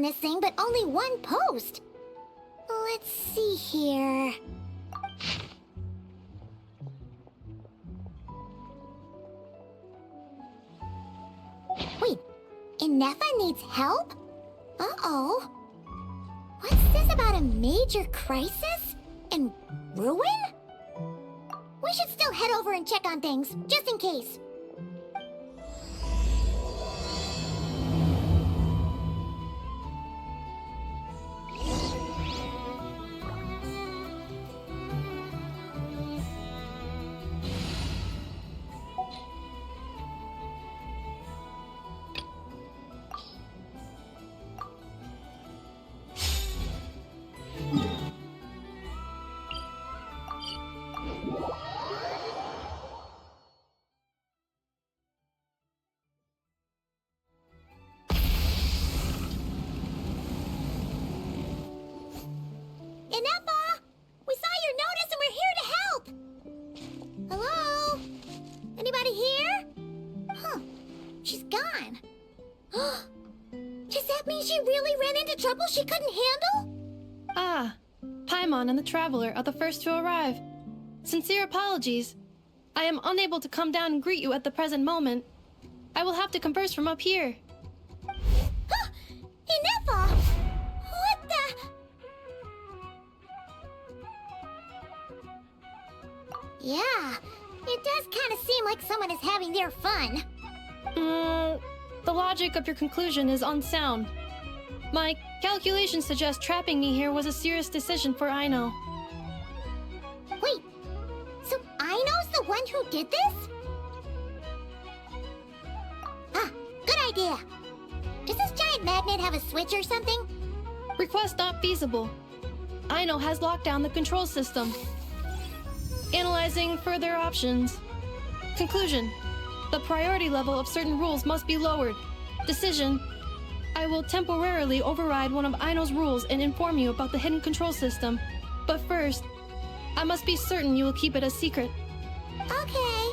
this thing, but only one post. Let's see here. Wait, Ineffa needs help? Uh-oh. What's this about a major crisis? And ruin? We should still head over and check on things, just in case. Ineffa! We saw your notice and we're here to help! Hello? Anybody here? Huh. She's gone. Does that mean she really ran into trouble she couldn't handle? Ah, Paimon and the Traveler are the first to arrive. Sincere apologies. I am unable to come down and greet you at the present moment. I will have to converse from up here. Ineffa! What the... Yeah, it does kind of seem like someone is having their fun. The logic of your conclusion is unsound. My calculations suggest trapping me here was a serious decision for Aino. Wait, so Aino's the one who did this? Ah, good idea. Does this giant magnet have a switch or something? Request not feasible. Aino has locked down the control system. Analyzing further options. Conclusion. The priority level of certain rules must be lowered. Decision. I will temporarily override one of Aino's rules and inform you about the hidden control system. But first, I must be certain you will keep it a secret. Okay.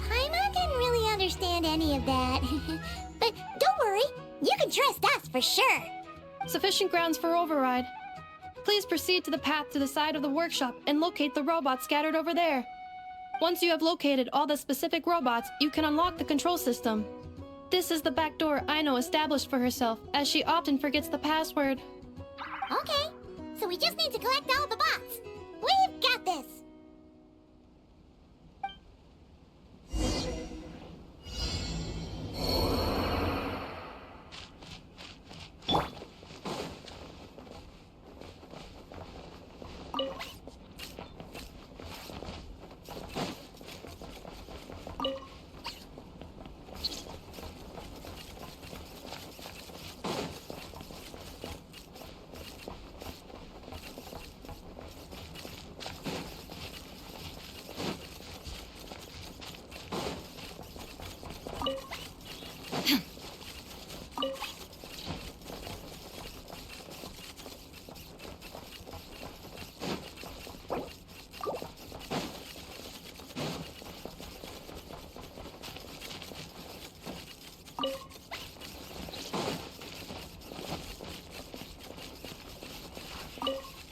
Paimon didn't really understand any of that. But don't worry, you can trust us for sure. Sufficient grounds for override. Please proceed to the path to the side of the workshop and locate the robots scattered over there. Once you have located all the specific robots, you can unlock the control system. This is the back door Aino established for herself, as she often forgets the password. Okay, so we just need to collect all the bots. We've got this!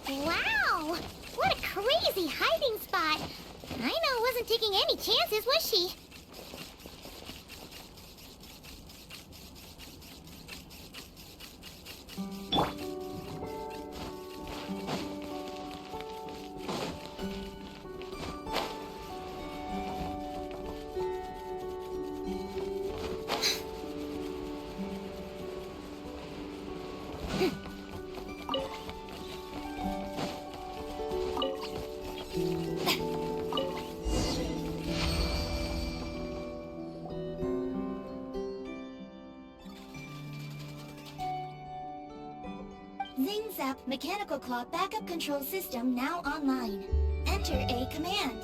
Wow! What a crazy hiding spot! Aina wasn't taking any chances, was she? Zap Mechanical Claw Backup Control System now online. Enter a command.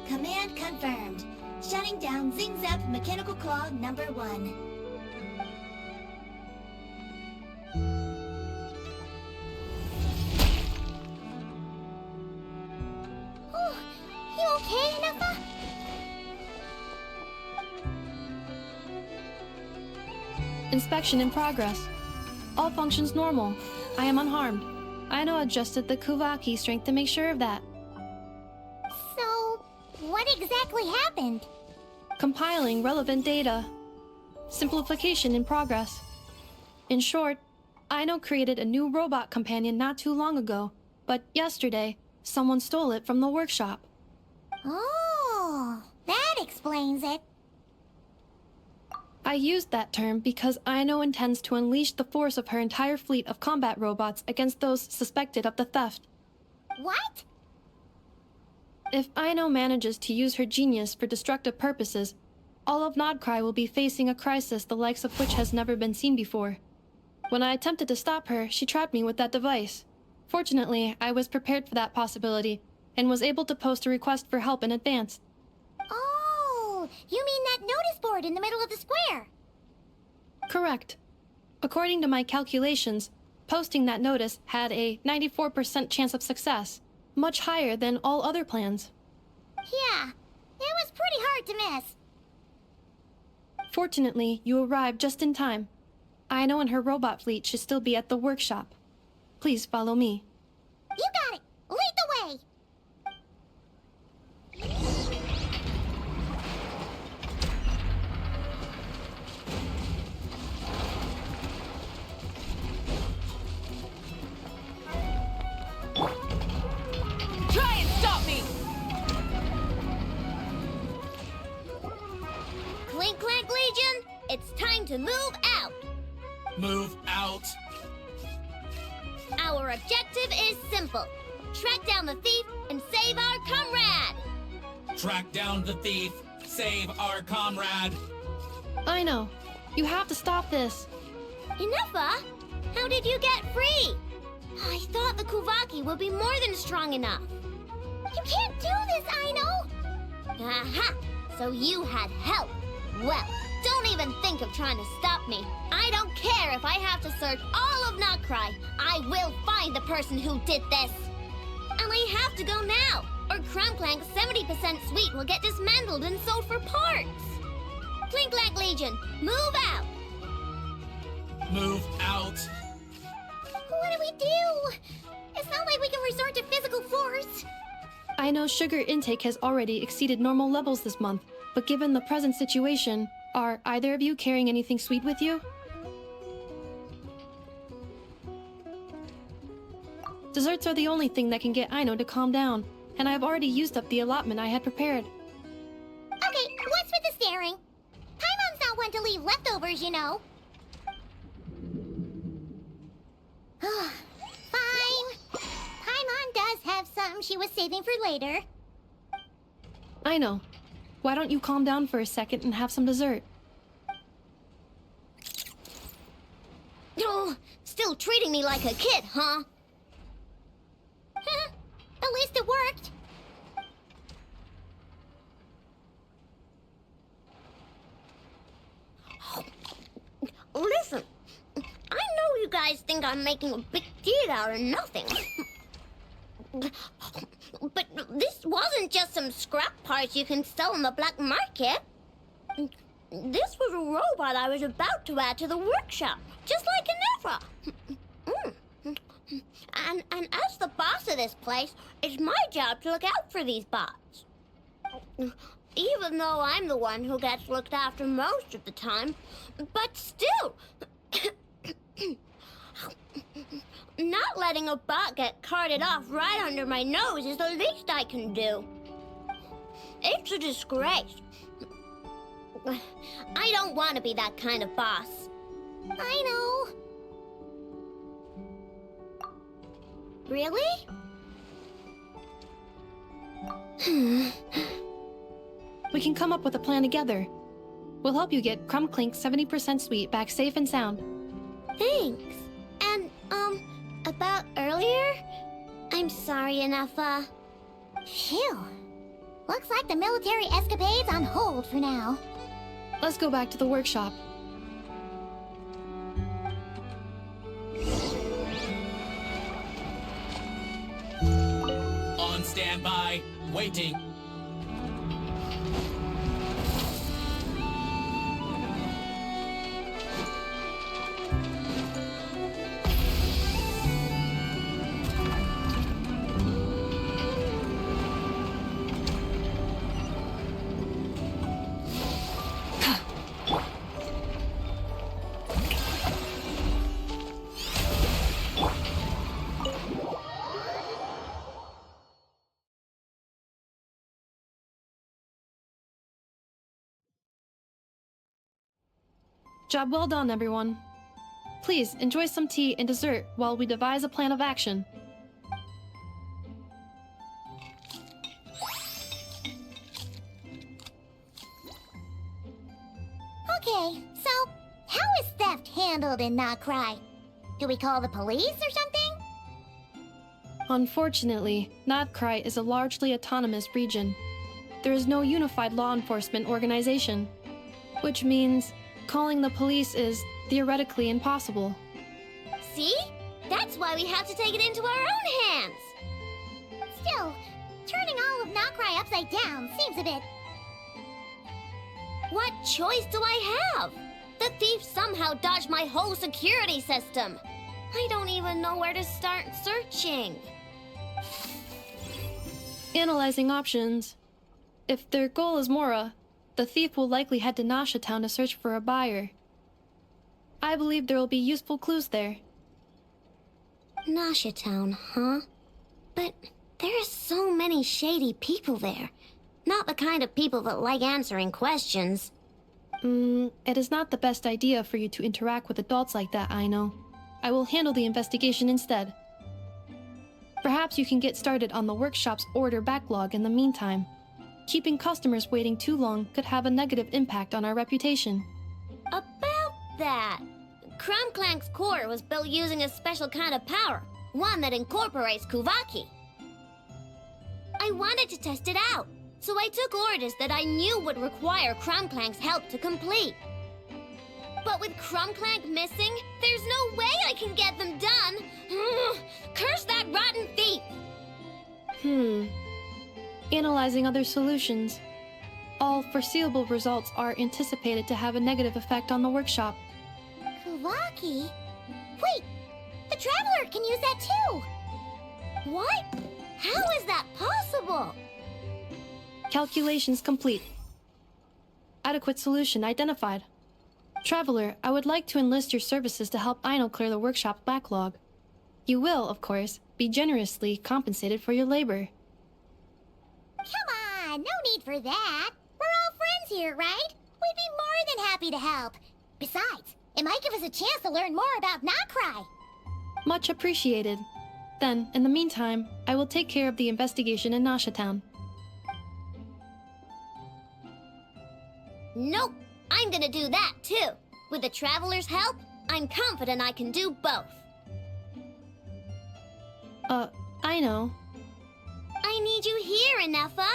Command confirmed. Shutting down Zing Zap Mechanical Claw number 1. You okay, Ineffa? Inspection in progress. All functions normal. I am unharmed. Aino adjusted the Kuvaki strength to make sure of that. So, what exactly happened? Compiling relevant data. Simplification in progress. In short, Aino created a new robot companion not too long ago, but yesterday, someone stole it from the workshop. Oh, that explains it. I used that term because Aino intends to unleash the force of her entire fleet of combat robots against those suspected of the theft. What? If Aino manages to use her genius for destructive purposes, all of Nodcry will be facing a crisis the likes of which has never been seen before. When I attempted to stop her, she trapped me with that device. Fortunately, I was prepared for that possibility, and was able to post a request for help in advance. Oh, you mean that notice board in the middle of the square? Correct. According to my calculations, posting that notice had a 94% chance of success, much higher than all other plans. Yeah, it was pretty hard to miss. Fortunately, you arrived just in time. Aino and her robot fleet should still be at the workshop. Please follow me. You got it! Lead the way! Try and stop me! Clink Clank Legion, it's time to move out! Move out. Our objective is simple. Track down the thief and save our comrade! Track down the thief. Save our comrade. Aino, you have to stop this. Ineffa, how did you get free? I thought the Kuvaki would be more than strong enough. You can't do this, Aino! Aha! So you had help. Well, don't even think of trying to stop me. I don't care if I have to search all of Notcry. I will find the person who did this. And I have to go now, or Clank's 70% suite will get dismantled and sold for parts. Clink Clank Legion, move out! Move out. What do we do? It's not like we can resort to physical force. Aino's sugar intake has already exceeded normal levels this month, but given the present situation, are either of you carrying anything sweet with you? Desserts are the only thing that can get Aino to calm down, and I have already used up the allotment I had prepared. Okay, what's with the staring? Paimon's not one to leave leftovers, you know. Fine. Paimon does have some she was saving for later. Aino, why don't you calm down for a second and have some dessert? Oh, still treating me like a kid, huh? At least it worked. Listen, I know you guys think I'm making a big deal out of nothing. But this wasn't just some scrap parts you can sell on the black market. This was a robot I was about to add to the workshop, just like Ineffa. And as the boss of this place, it's my job to look out for these bots. Even though I'm the one who gets looked after most of the time. But still, not letting a bot get carted off right under my nose is the least I can do. It's a disgrace. I don't want to be that kind of boss. I know. Really? We can come up with a plan together. We'll help you get Clink's 70% sweet back safe and sound. Thanks. And, about earlier? I'm sorry, Ineffa. Phew. Looks like the military escapade's on hold for now. Let's go back to the workshop. On standby. Waiting. Job well done, everyone. Please enjoy some tea and dessert while we devise a plan of action. Okay, so how is theft handled in Nocry? Do we call the police or something? Unfortunately, Nocry is a largely autonomous region. There is no unified law enforcement organization, which means calling the police is theoretically impossible. See? That's why we have to take it into our own hands! Still, turning all of Nocry upside down seems a bit... What choice do I have? The thief somehow dodged my whole security system. I don't even know where to start searching. Analyzing options. If their goal is Mora, the thief will likely head to Nasha Town to search for a buyer. I believe there will be useful clues there. Nasha Town, huh? But there are so many shady people there. Not the kind of people that like answering questions. It is not the best idea for you to interact with adults like that, Aino. I will handle the investigation instead. Perhaps you can get started on the workshop's order backlog in the meantime. Keeping customers waiting too long could have a negative impact on our reputation. About that, Clank's core was built using a special kind of power, one that incorporates Kuvaki. I wanted to test it out, so I took orders that I knew would require Clank's help to complete. But with Clank missing, there's no way I can get them done! Curse that rotten thief! Analyzing other solutions. All foreseeable results are anticipated to have a negative effect on the workshop. Kuvaki? Wait! The Traveler can use that too! What? How is that possible? Calculations complete. Adequate solution identified. Traveler, I would like to enlist your services to help Aino clear the workshop backlog. You will, of course, be generously compensated for your labor. Come on, no need for that. We're all friends here, right? We'd be more than happy to help. Besides, it might give us a chance to learn more about Nocry. Much appreciated. Then, in the meantime, I will take care of the investigation in Nasha Town. Nope, I'm gonna do that too. With the Traveler's help, I'm confident I can do both. I know. I need you here, Ineffa.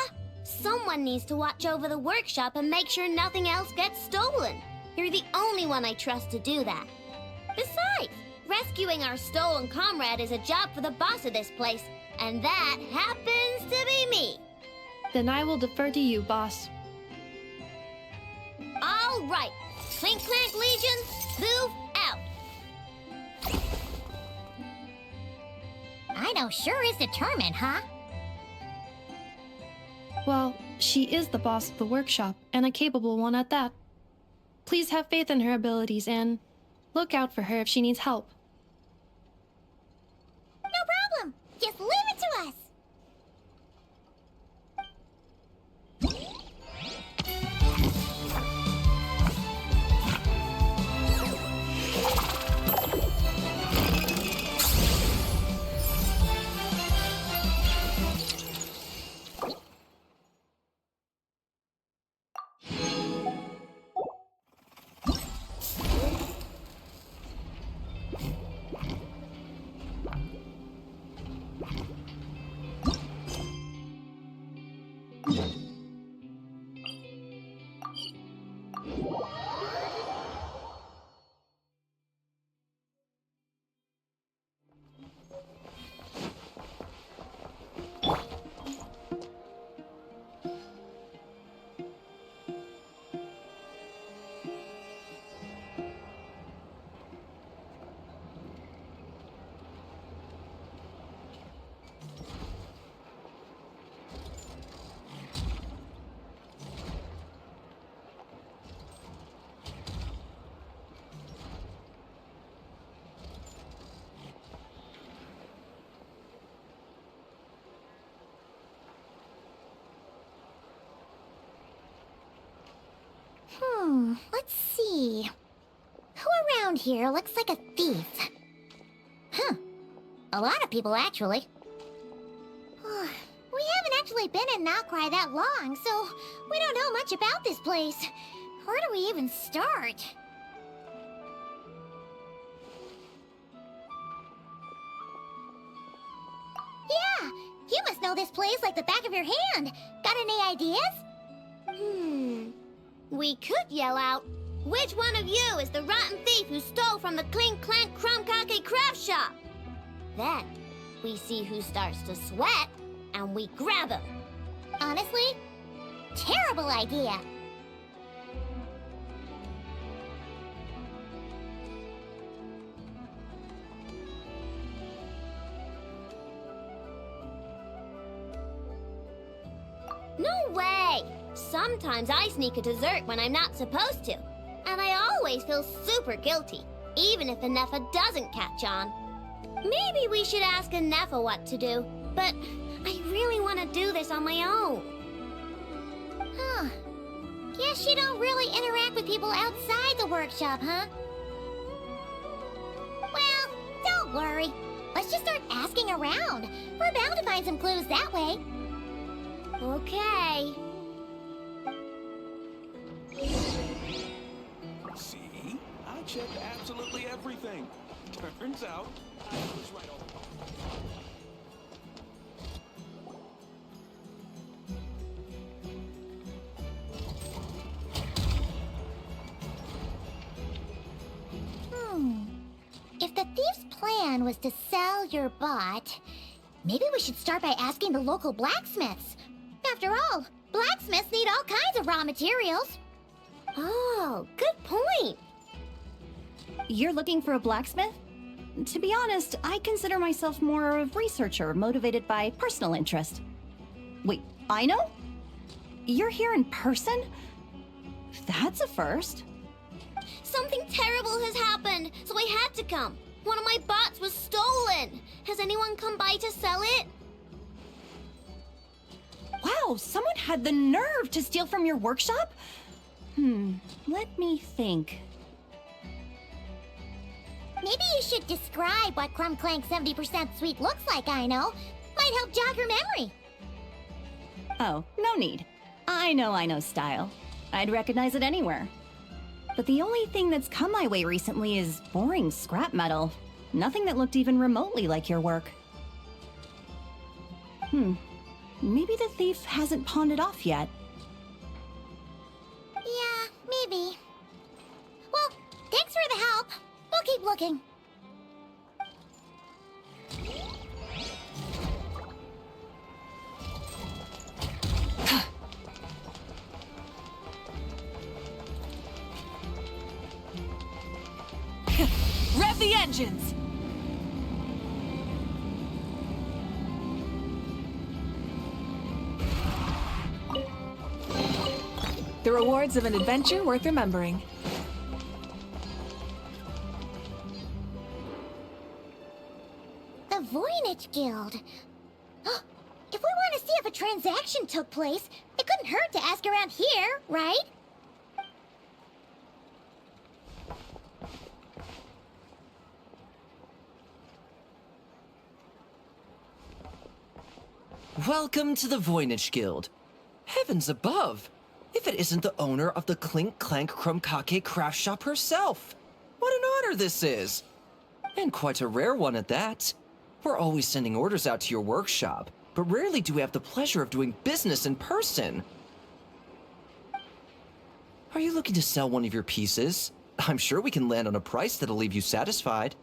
Someone needs to watch over the workshop and make sure nothing else gets stolen. You're the only one I trust to do that. Besides, rescuing our stolen comrade is a job for the boss of this place, and that happens to be me. Then I will defer to you, boss. All right, Clank Legion, move out. Aino sure is determined, huh? Well, she is the boss of the workshop, and a capable one at that. Please have faith in her abilities and look out for her if she needs help. No problem. Just leave it to us. Let's see. around here looks like a thief. Huh. A lot of people, actually. We haven't actually been in Nokrai that long, so we don't know much about this place. Where do we even start? Yeah, you must know this place like the back of your hand. Got any ideas? We could yell out, "Which one of you is the rotten thief who stole from the Clink Clank Crumb-Kake craft shop?" Then, we see who starts to sweat, and we grab him. Honestly, terrible idea. No way! Sometimes I sneak a dessert when I'm not supposed to. And I always feel super guilty, even if Ineffa doesn't catch on. Maybe we should ask Ineffa what to do, but I really want to do this on my own. Huh. Guess you don't really interact with people outside the workshop, huh? Well, don't worry. Let's just start asking around. We're bound to find some clues that way. Okay. See? I checked absolutely everything. Turns out, I was right all along. If the thief's plan was to sell your bot, maybe we should start by asking the local blacksmiths. After all, blacksmiths need all kinds of raw materials. Oh, good point. You're looking for a blacksmith? To be honest, I consider myself more a researcher motivated by personal interest. Wait, Aino? You're here in person? That's a first. Something terrible has happened, so I had to come. One of my bots was stolen. Has anyone come by to sell it? Wow, someone had the nerve to steal from your workshop? Let me think. Maybe you should describe what Crumb Clank 70% sweet looks like, Aino. Might help jog your memory. Oh, no need. I know Aino's style. I'd recognize it anywhere. But the only thing that's come my way recently is boring scrap metal. Nothing that looked even remotely like your work. Maybe the thief hasn't pawned it off yet. Yeah, maybe. Well, thanks for the help. We'll keep looking. Rev the engines! The rewards of an adventure worth remembering. The Voynich Guild. If we want to see if a transaction took place, it couldn't hurt to ask around here, right? Welcome to the Voynich Guild. Heavens above! If it isn't the owner of the Clink Clank Crumb-Kake craft shop herself! What an honor this is! And quite a rare one at that. We're always sending orders out to your workshop, but rarely do we have the pleasure of doing business in person. Are you looking to sell one of your pieces? I'm sure we can land on a price that'll leave you satisfied.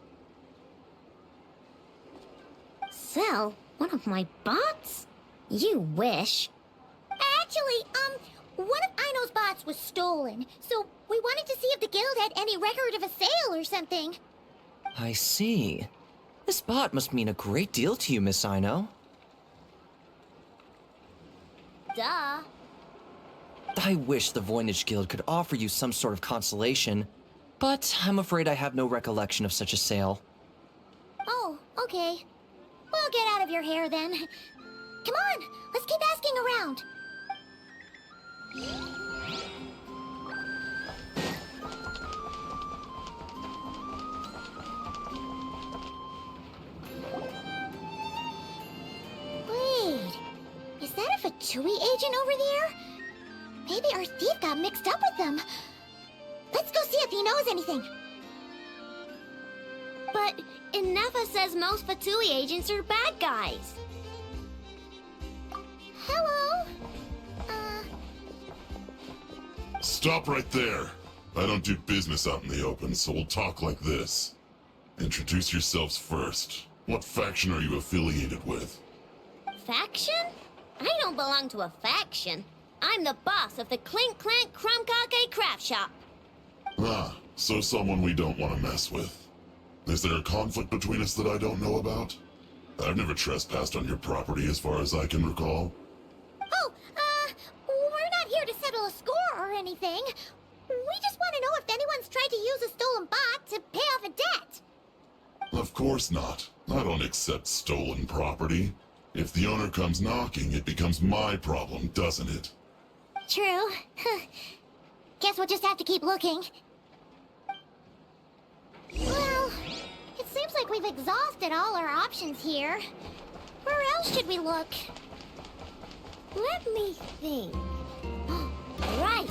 Sell one of my bots? You wish. Actually, one of Aino's bots was stolen, so we wanted to see if the guild had any record of a sale or something. I see. This bot must mean a great deal to you, Miss Aino. Duh. I wish the Voynich Guild could offer you some sort of consolation, but I'm afraid I have no recollection of such a sale. Oh, okay. We'll get out of your hair then. Come on, let's keep asking around. Fatui agent over there? Maybe our thief got mixed up with them. Let's go see if he knows anything. But Ineffa says most Fatui agents are bad guys. Hello? Stop right there. I don't do business out in the open, so we'll talk like this. Introduce yourselves first. What faction are you affiliated with? Faction? I don't belong to a faction. I'm the boss of the Clank Crumkake Craft Shop. Ah, so someone we don't want to mess with. Is there a conflict between us that I don't know about? I've never trespassed on your property as far as I can recall. Oh, we're not here to settle a score or anything. We just want to know if anyone's tried to use a stolen bot to pay off a debt. Of course not. I don't accept stolen property. If the owner comes knocking, it becomes my problem, doesn't it? True. Guess we'll just have to keep looking. Well, it seems like we've exhausted all our options here. Where else should we look? Let me think. Right.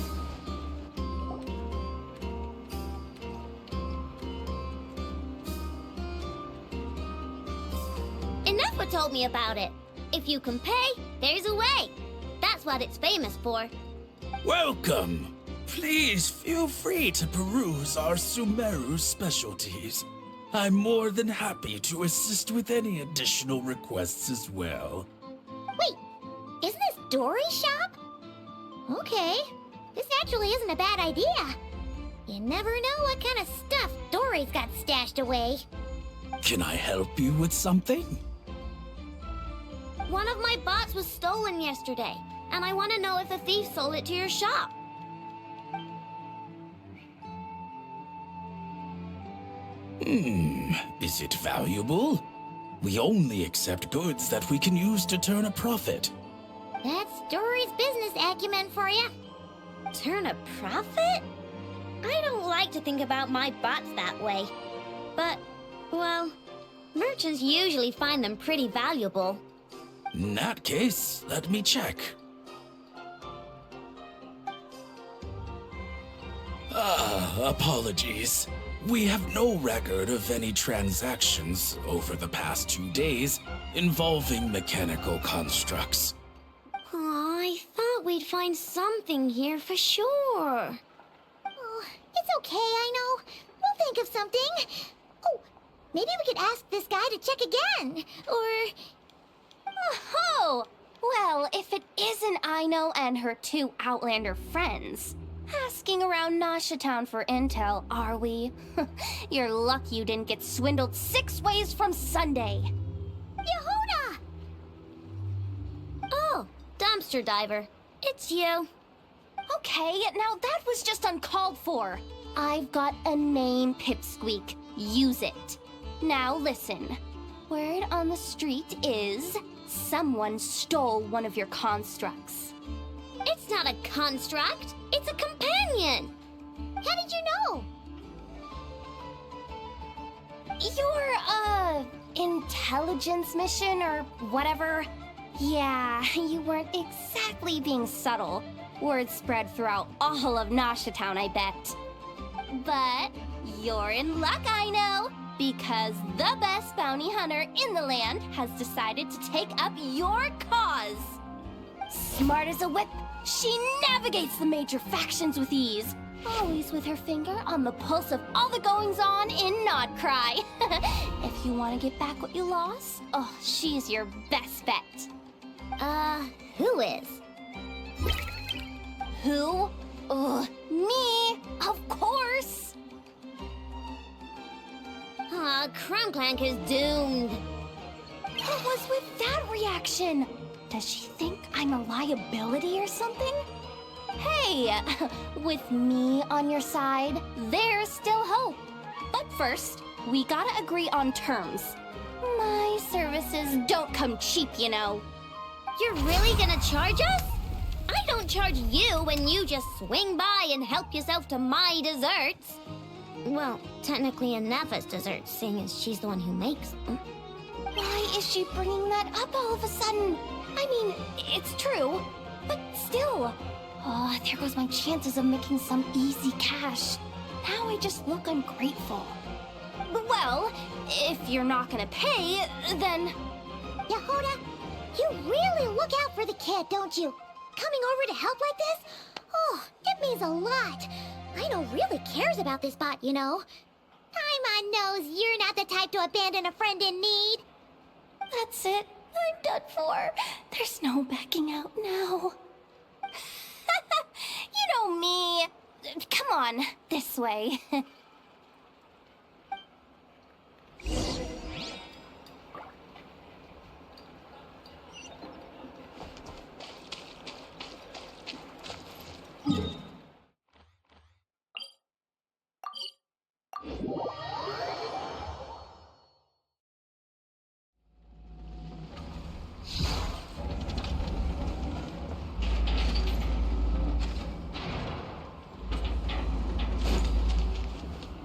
Ineffa told me about it. If you can pay, there's a way. That's what it's famous for. Welcome! Please feel free to peruse our Sumeru specialties. I'm more than happy to assist with any additional requests as well. Wait, isn't this Dory's shop? Okay, this actually isn't a bad idea. You never know what kind of stuff Dory's got stashed away. Can I help you with something? One of my bots was stolen yesterday, and I want to know if the thief sold it to your shop. Is it valuable? We only accept goods that we can use to turn a profit. That's Dory's business acumen for you. Turn a profit? I don't like to think about my bots that way. But, well, merchants usually find them pretty valuable. In that case, let me check. Apologies. We have no record of any transactions over the past 2 days involving mechanical constructs. Aw, I thought we'd find something here for sure. Oh, it's okay, I know. We'll think of something. Oh, maybe we could ask this guy to check again. Or... Oh! Well, if it isn't Aino and her 2 Outlander friends. Asking around Nasha Town for intel, are we? You're lucky you didn't get swindled 6 ways from Sunday. Yehuda! Oh, dumpster diver. It's you. Okay, now that was just uncalled for. I've got a name, Pipsqueak. Use it. Now listen. Word on the street is someone stole one of your constructs. It's not a construct. It's a companion. How did you know? Your, intelligence mission or whatever? Yeah, you weren't exactly being subtle. Word spread throughout all of Nasha Town, I bet. But you're in luck, I know, because the best bounty hunter in the land has decided to take up your cause. Smart as a whip, she navigates the major factions with ease, always with her finger on the pulse of all the goings-on in Nodcry. If you want to get back what you lost, oh, she's your best bet. Who is? Who? Me, of course. Clank is doomed. What was with that reaction? Does she think I'm a liability or something? Hey, with me on your side, there's still hope. But first, we gotta agree on terms. My services don't come cheap, you know. You're really gonna charge us? I don't charge you when you just swing by and help yourself to my desserts. Well, technically Ineffa's desserts, seeing as she's the one who makes them. Why is she bringing that up all of a sudden? I mean, it's true, but still. Oh, there goes my chances of making some easy cash. Now I just look ungrateful. Well, if you're not gonna pay, then... Yehuda, you really look out for the kid, don't you? Coming over to help like this? Oh, it means a lot. Aino really cares about this bot, you know. Paimon knows you're not the type to abandon a friend in need. That's it. I'm done for. There's no backing out now. You know me. Come on, this way.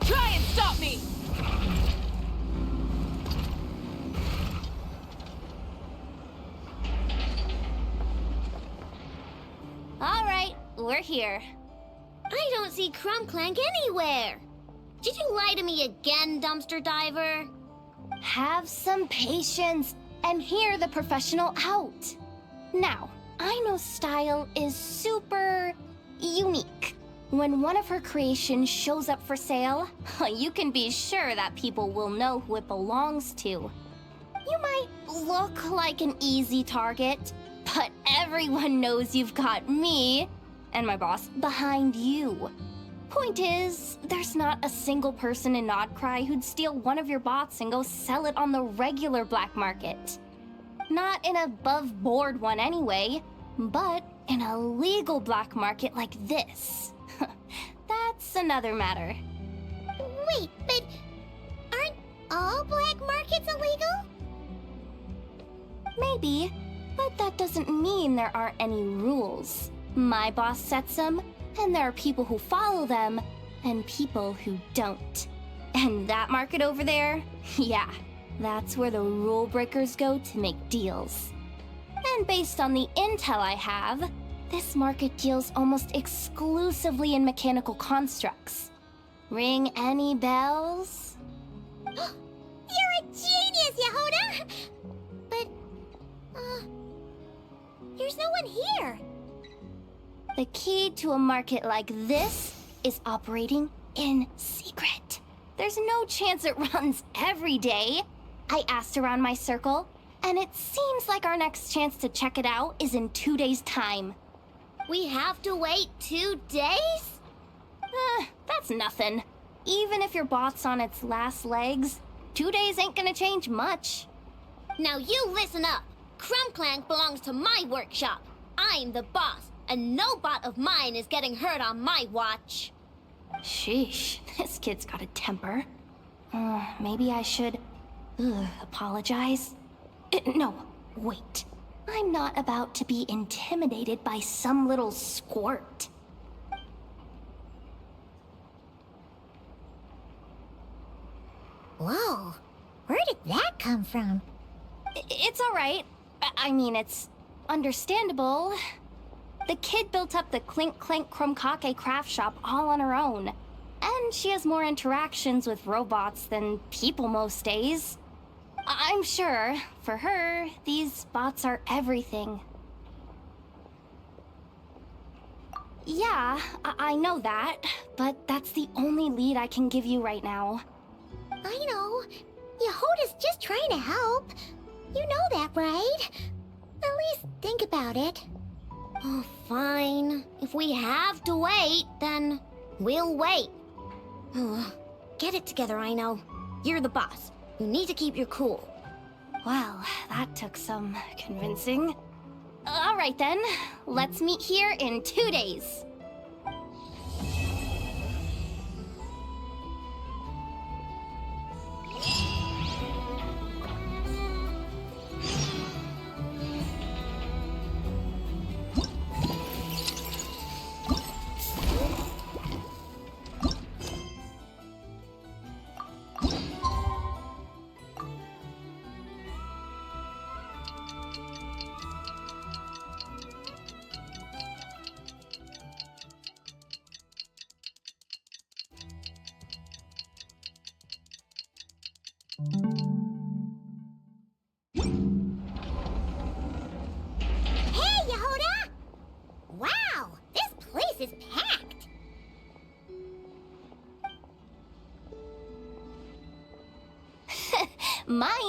Try and stop me! All right, we're here. I don't see Clank anywhere. Did you lie to me again, dumpster diver? Have some patience and hear the professional out. Now, Aino's style is super unique. When one of her creations shows up for sale, you can be sure that people will know who it belongs to. You might look like an easy target, but everyone knows you've got me and my boss behind you. Point is, there's not a single person in Nodcry who'd steal one of your bots and go sell it on the regular black market. Not an above-board one anyway, but in a legal black market like this. That's another matter. Wait, but aren't all black markets illegal? Maybe, but that doesn't mean there aren't any rules. My boss sets them, and there are people who follow them, and people who don't. And that market over there, yeah, that's where the rule breakers go to make deals. And based on the intel I have, this market deals almost exclusively in mechanical constructs. Ring any bells? You're a genius, Yehuda! But, there's no one here. The key to a market like this is operating in secret. There's no chance it runs every day. I asked around my circle, and it seems like our next chance to check it out is in 2 days' time. We have to wait 2 days? That's nothing. Even if your bot's on its last legs, 2 days ain't gonna change much. Now you listen up. Clank belongs to my workshop. I'm the boss, and no bot of mine is getting hurt on my watch. Sheesh, this kid's got a temper. Maybe I should apologize. No, wait. I'm not about to be intimidated by some little squirt. Whoa, where did that come from? It's all right. I mean, it's understandable. The kid built up the Clank Krumkake craft shop all on her own. And she has more interactions with robots than people most days. I'm sure, for her, these bots are everything. Yeah, I know that, but that's the only lead I can give you right now. I know. Yehuda's just trying to help. You know that, right? At least think about it. Oh, fine. If we have to wait, then we'll wait. Get it together, Aino. You're the boss. You need to keep your cool. Well, that took some convincing. All right then, let's meet here in 2 days.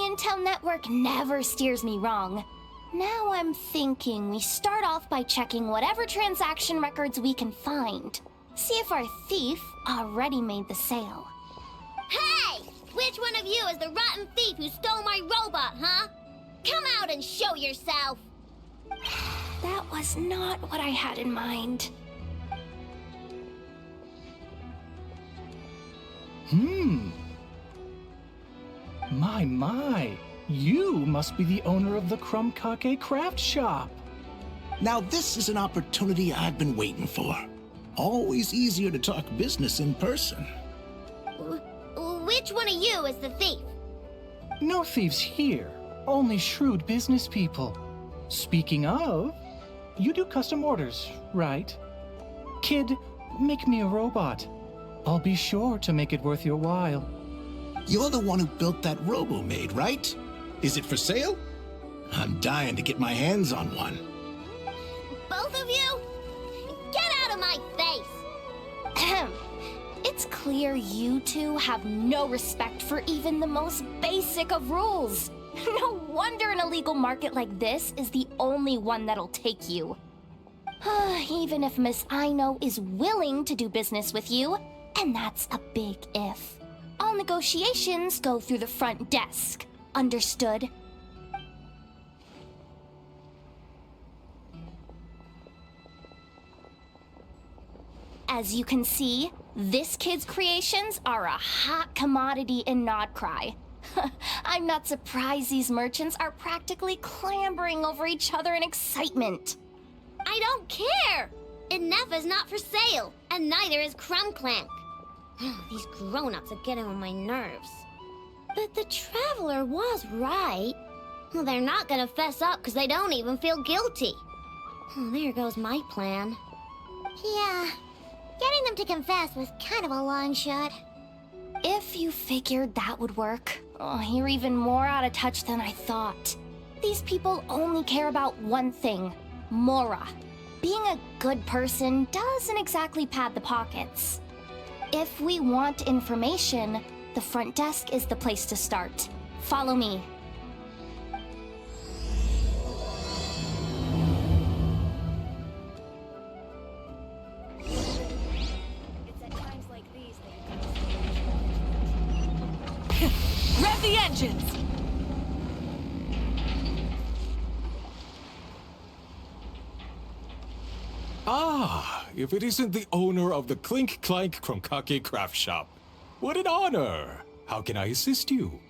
intel network never steers me wrong. Now I'm thinking we start off by checking whatever transaction records we can find. See if our thief already made the sale. Hey! Which one of you is the rotten thief who stole my robot, huh? Come out and show yourself! That was not what I had in mind. My. You must be the owner of the Crumbkake craft shop. Now this is an opportunity I've been waiting for. Always easier to talk business in person. Which one of you is the thief? No thieves here, only shrewd business people. Speaking of, you do custom orders, right? Kid, make me a robot. I'll be sure to make it worth your while. You're the one who built that robo-maid, right? Is it for sale? I'm dying to get my hands on one. Both of you? Get out of my face! Ahem. It's clear you two have no respect for even the most basic of rules. No wonder an illegal market like this is the only one that'll take you. Even if Miss Aino is willing to do business with you, and that's a big if. All negotiations go through the front desk. Understood? As you can see, this kid's creations are a hot commodity in Nodcry. I'm not surprised these merchants are practically clambering over each other in excitement. I don't care! Ineffa's not for sale, and neither is Clank. These grown-ups are getting on my nerves. But the Traveler was right. Well, they're not gonna fess up because they don't even feel guilty. There goes my plan. Yeah, getting them to confess was kind of a long shot. If you figured that would work, you're even more out of touch than I thought. These people only care about one thing, Mora. Being a good person doesn't exactly pad the pockets. If we want information, the front desk is the place to start. Follow me. It's at times like these that rev the engines! Ah, if it isn't the owner of the Clank Crumbkake craft shop. What an honor! How can I assist you?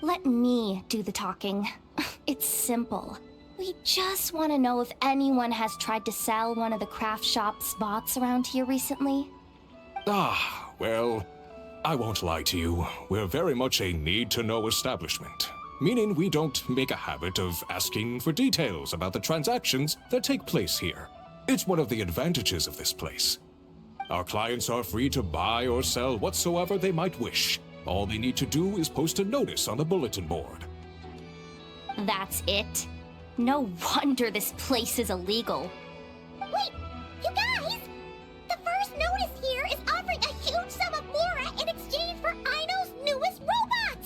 Let me do the talking. It's simple. We just want to know if anyone has tried to sell one of the craft shop's bots around here recently. Ah, well, I won't lie to you. We're very much a need-to-know establishment. Meaning we don't make a habit of asking for details about the transactions that take place here. It's one of the advantages of this place. Our clients are free to buy or sell whatsoever they might wish. All they need to do is post a notice on the bulletin board. That's it? No wonder this place is illegal. Wait, you guys! The first notice here is offering a huge sum of Mora in exchange for Aino's newest robot!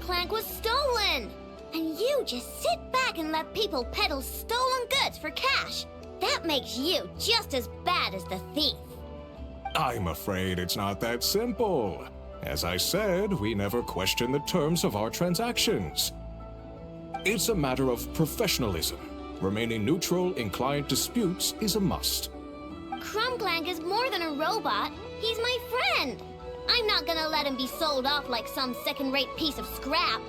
Clank was stolen! And you just sit back and let people peddle stolen goods for cash. That makes you just as bad as the thief. I'm afraid it's not that simple. As I said, we never question the terms of our transactions. It's a matter of professionalism. Remaining neutral in client disputes is a must. Clank is more than a robot. He's my friend. I'm not gonna let him be sold off like some second-rate piece of scrap.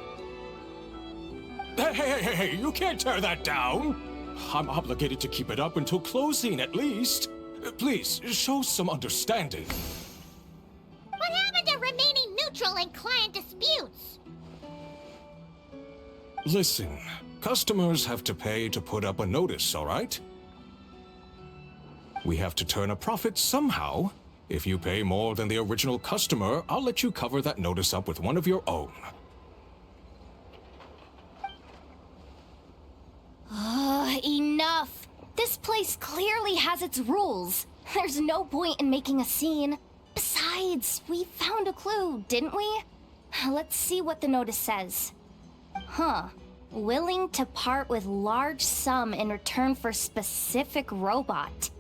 Hey, you can't tear that down! I'm obligated to keep it up until closing, at least. Please, show some understanding. What happened to remaining neutral in client disputes? Listen, customers have to pay to put up a notice, all right? We have to turn a profit somehow. If you pay more than the original customer, I'll let you cover that notice up with one of your own. Enough! This place clearly has its rules. There's no point in making a scene. Besides, we found a clue, didn't we? Let's see what the notice says. Huh. Willing to part with large sum in return for specific robot.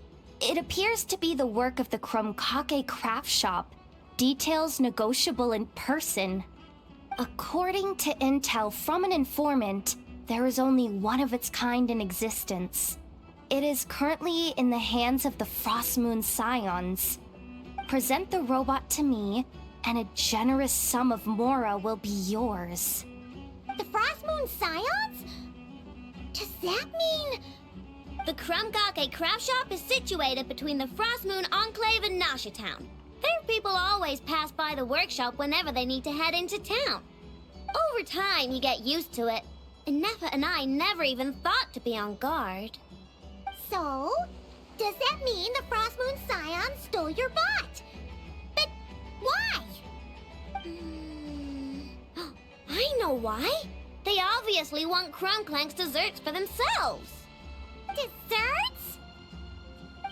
It appears to be the work of the Krumkake craft shop. Details negotiable in person. According to intel from an informant, there is only one of its kind in existence. It is currently in the hands of the Frostmoon Scions. Present the robot to me, and a generous sum of Mora will be yours. The Frostmoon Scions? Does that mean... The Krumkake craft shop is situated between the Frostmoon Enclave and Nasha Town. Their people always pass by the workshop whenever they need to head into town. Over time, you get used to it. Ineffa and I never even thought to be on guard. So, does that mean the Frostmoon Scions stole your bot? But why? I know why. They obviously want Clank's desserts for themselves. Desserts?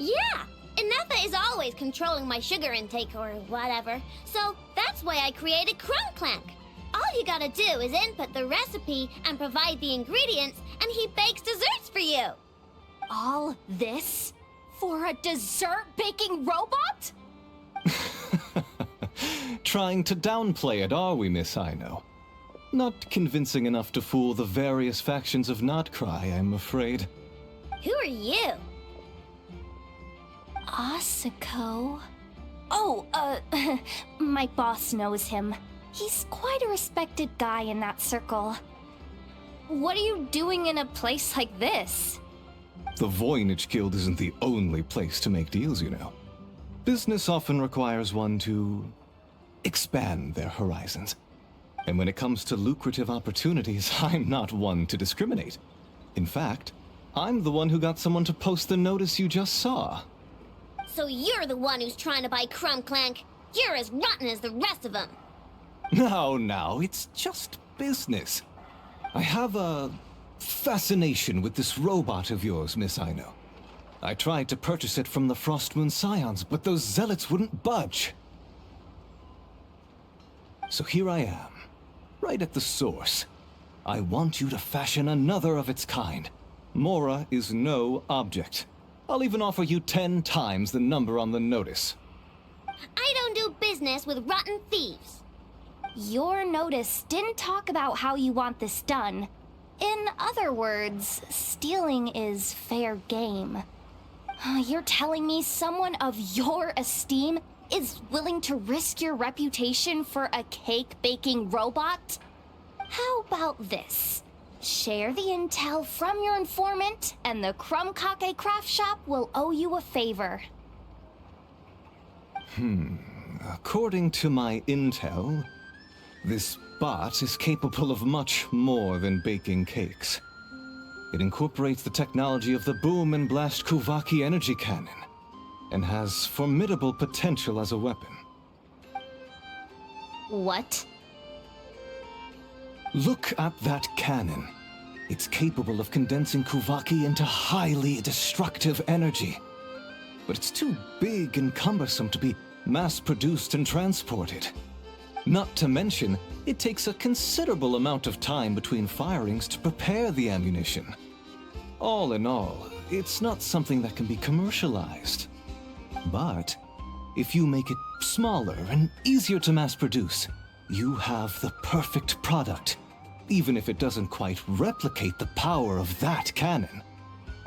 Yeah, Ineffa is always controlling my sugar intake or whatever, so that's why I created Clank. All you gotta do is input the recipe and provide the ingredients, and he bakes desserts for you. All this for a dessert baking robot? Trying to downplay it, are we, Miss Aino? Not convincing enough to fool the various factions of Notcry, I'm afraid. Who are you? Asuko? Oh, my boss knows him. He's quite a respected guy in that circle. What are you doing in a place like this? The Voynich Guild isn't the only place to make deals, you know. Business often requires one to expand their horizons. And when it comes to lucrative opportunities, I'm not one to discriminate. In fact, I'm the one who got someone to post the notice you just saw. So you're the one who's trying to buy Clank. You're as rotten as the rest of them. No, it's just business. I have a fascination with this robot of yours, Miss Aino. I tried to purchase it from the Frostmoon Scions, but those zealots wouldn't budge. So here I am, right at the source. I want you to fashion another of its kind. Mora is no object. I'll even offer you 10 times the number on the notice. I don't do business with rotten thieves. Your notice didn't talk about how you want this done. In other words, stealing is fair game. You're telling me someone of your esteem is willing to risk your reputation for a cake-baking robot? How about this? Share the intel from your informant, and the Krumkake craft shop will owe you a favor. According to my intel, this bot is capable of much more than baking cakes. It incorporates the technology of the Boom and Blast Kuvaki energy cannon, and has formidable potential as a weapon. What? Look at that cannon. It's capable of condensing Kuvaki into highly destructive energy. But it's too big and cumbersome to be mass-produced and transported. Not to mention, it takes a considerable amount of time between firings to prepare the ammunition. All in all, it's not something that can be commercialized. But if you make it smaller and easier to mass-produce, you have the perfect product, even if it doesn't quite replicate the power of that cannon.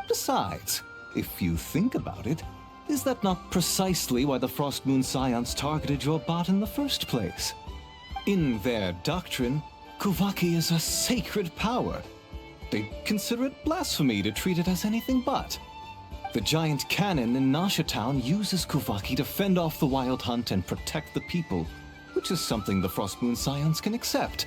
Besides, if you think about it, is that not precisely why the Frostmoon Scions targeted your bot in the first place? In their doctrine, Kuvaki is a sacred power. They consider it blasphemy to treat it as anything but. The giant cannon in Nasha Town uses Kuvaki to fend off the Wild Hunt and protect the people, which is something the Frostmoon Scions can accept.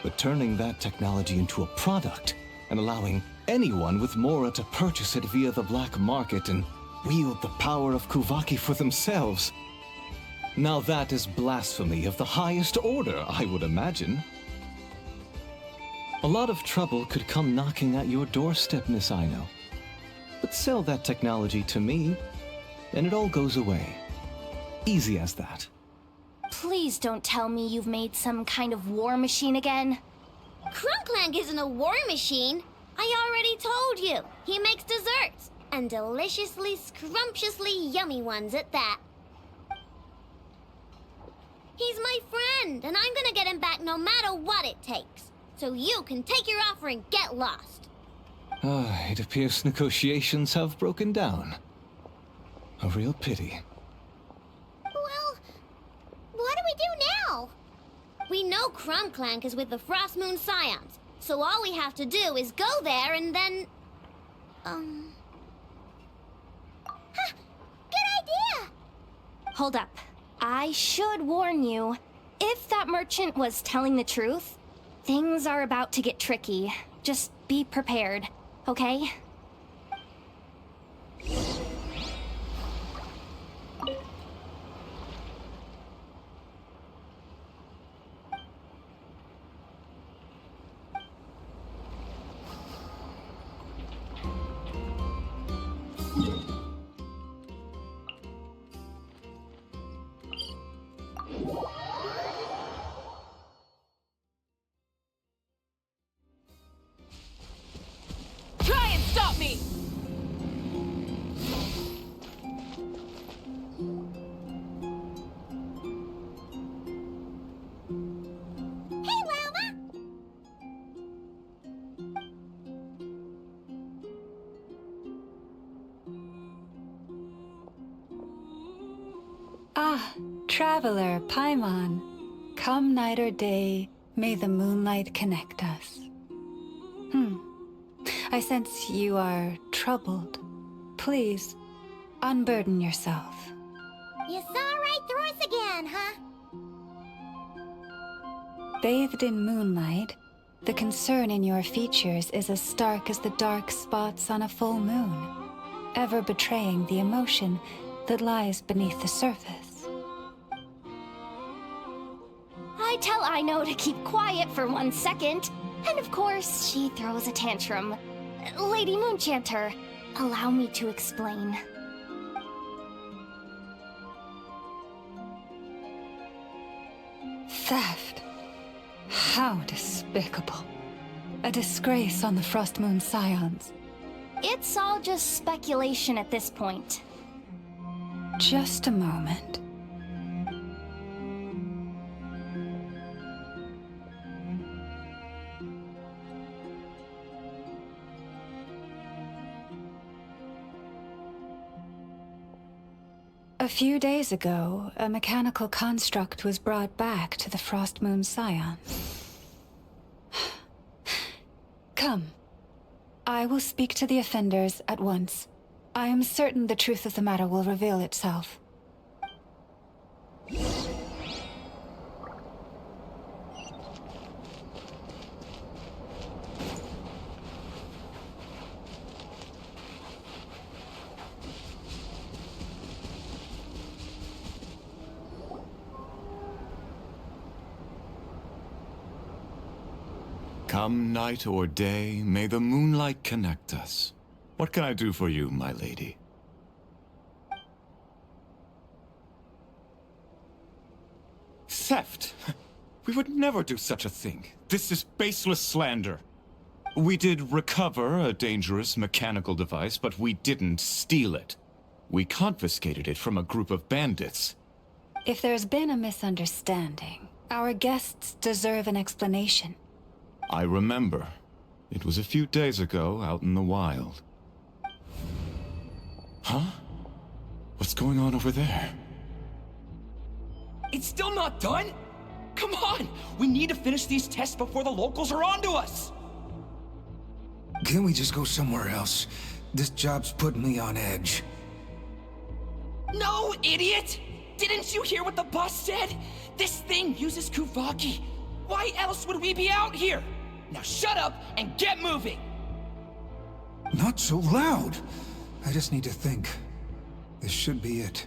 But turning that technology into a product and allowing anyone with Mora to purchase it via the black market and wield the power of Kuvaki for themselves. Now that is blasphemy of the highest order, I would imagine. A lot of trouble could come knocking at your doorstep, Miss Aino. But sell that technology to me, and it all goes away. Easy as that. Please don't tell me you've made some kind of war machine again. Clank isn't a war machine. I already told you. He makes desserts, and deliciously, scrumptiously yummy ones at that. He's my friend, and I'm gonna get him back no matter what it takes. So you can take your offer and get lost. It appears negotiations have broken down. A real pity. Well, what do we do now? We know Clank is with the Frost Moon Scions, so all we have to do is go there and then... Good idea! Hold up. I should warn you. If that merchant was telling the truth, things are about to get tricky. Just be prepared, okay? Try and stop me! Hey, Lauma! Ah, traveler, Paimon. Come night or day, may the moonlight connect us. I sense you are troubled. Please, unburden yourself. You saw right through us again, huh? Bathed in moonlight, the concern in your features is as stark as the dark spots on a full moon, ever betraying the emotion that lies beneath the surface. I tell Aino to keep quiet for 1 second, and of course, she throws a tantrum. Lady Moonchanter, allow me to explain. Theft. How despicable. A disgrace on the Frost Moon Scions. It's all just speculation at this point. Just a moment. A few days ago, a mechanical construct was brought back to the Frost Moon Scions. Come. I will speak to the offenders at once. I am certain the truth of the matter will reveal itself. Come night or day, may the moonlight connect us. What can I do for you, my lady? Theft? We would never do such a thing. This is baseless slander. We did recover a dangerous mechanical device, but we didn't steal it. We confiscated it from a group of bandits. If there's been a misunderstanding, our guests deserve an explanation. I remember. It was a few days ago, out in the wild. Huh? What's going on over there? It's still not done? Come on! We need to finish these tests before the locals are onto us! Can't we just go somewhere else? This job's putting me on edge. No, idiot! Didn't you hear what the boss said? This thing uses Kuvaki. Why else would we be out here? Now shut up and get moving! Not so loud! I just need to think. This should be it.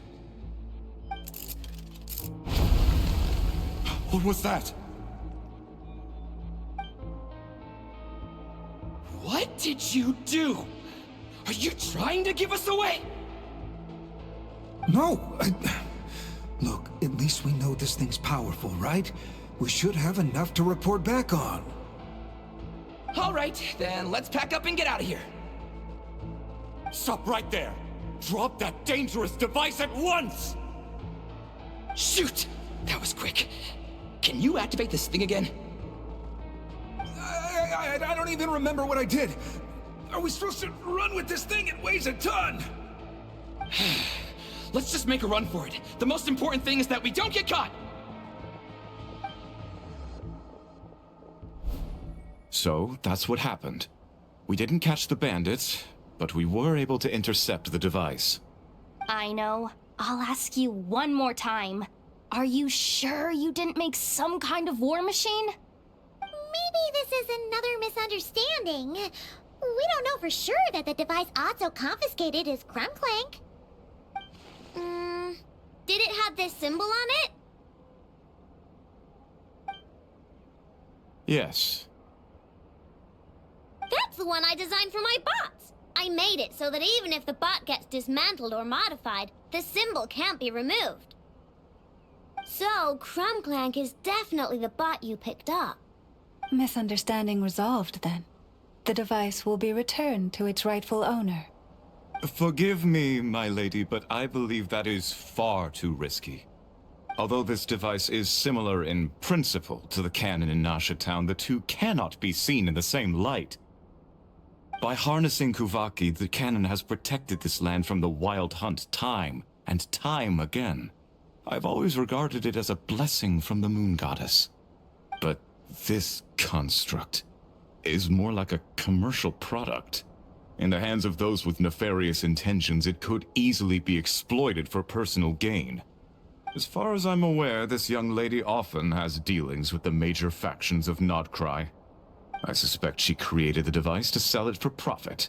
What was that? What did you do? Are you trying to give us away? No! Look, at least we know this thing's powerful, right? We should have enough to report back on. All right, then let's pack up and get out of here. Stop right there! Drop that dangerous device at once! Shoot! That was quick. Can you activate this thing again? I don't even remember what I did. Are we supposed to run with this thing? It weighs a ton! Let's just make a run for it. The most important thing is that we don't get caught! So, that's what happened. We didn't catch the bandits, but we were able to intercept the device. I know. I'll ask you one more time. Are you sure you didn't make some kind of war machine? Maybe this is another misunderstanding. We don't know for sure that the device Otto confiscated is Clank. Did it have this symbol on it? Yes. That's the one I designed for my bots. I made it so that even if the bot gets dismantled or modified, the symbol can't be removed. So, Clank is definitely the bot you picked up. Misunderstanding resolved, then. The device will be returned to its rightful owner. Forgive me, my lady, but I believe that is far too risky. Although this device is similar in principle to the cannon in Nasha Town, the two cannot be seen in the same light. By harnessing Kuvaki, the cannon has protected this land from the wild hunt time and time again. I've always regarded it as a blessing from the moon goddess. But this construct is more like a commercial product. In the hands of those with nefarious intentions, it could easily be exploited for personal gain. As far as I'm aware, this young lady often has dealings with the major factions of Nodcry. I suspect she created the device to sell it for profit.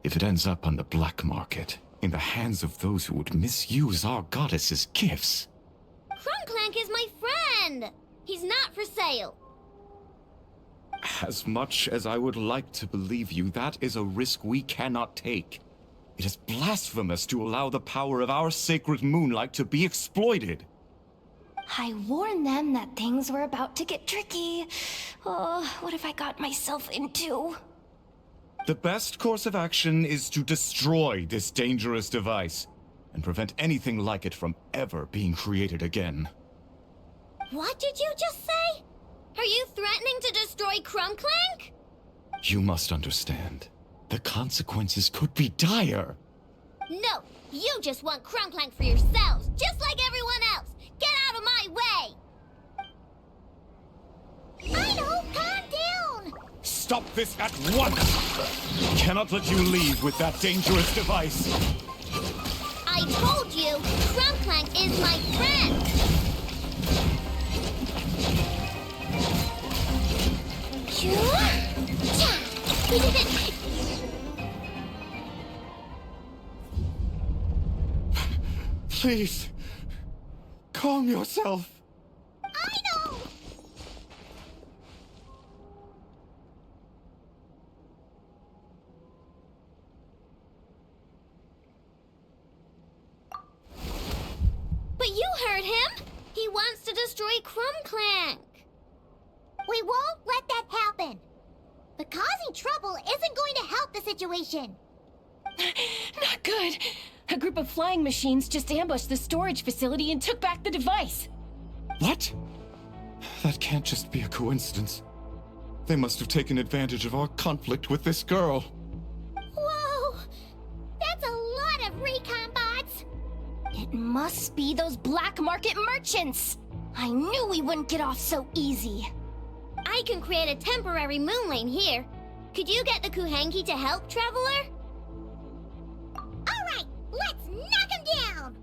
If it ends up on the black market, in the hands of those who would misuse our goddess's gifts... Clank is my friend! He's not for sale. As much as I would like to believe you, that is a risk we cannot take. It is blasphemous to allow the power of our sacred moonlight to be exploited. I warned them that things were about to get tricky. Oh, what have I got myself into? The best course of action is to destroy this dangerous device and prevent anything like it from ever being created again. What did you just say? Are you threatening to destroy Clank? You must understand. The consequences could be dire. No, you just want Clank for yourselves, just like everyone else. Get out of my way! Aino, calm down! Stop this at once! I cannot let you leave with that dangerous device. I told you, Clank is my friend! Please, calm yourself. Aino! But you heard him! He wants to destroy Clank. We won't let that happen. But causing trouble isn't going to help the situation. Not good. A group of flying machines just ambushed the storage facility and took back the device. What? That can't just be a coincidence. They must have taken advantage of our conflict with this girl. Whoa! That's a lot of recon bots! It must be those black market merchants! I knew we wouldn't get off so easy. I can create a temporary moon lane here. Could you get the Kuhenki to help, Traveler? Alright, let's knock him down!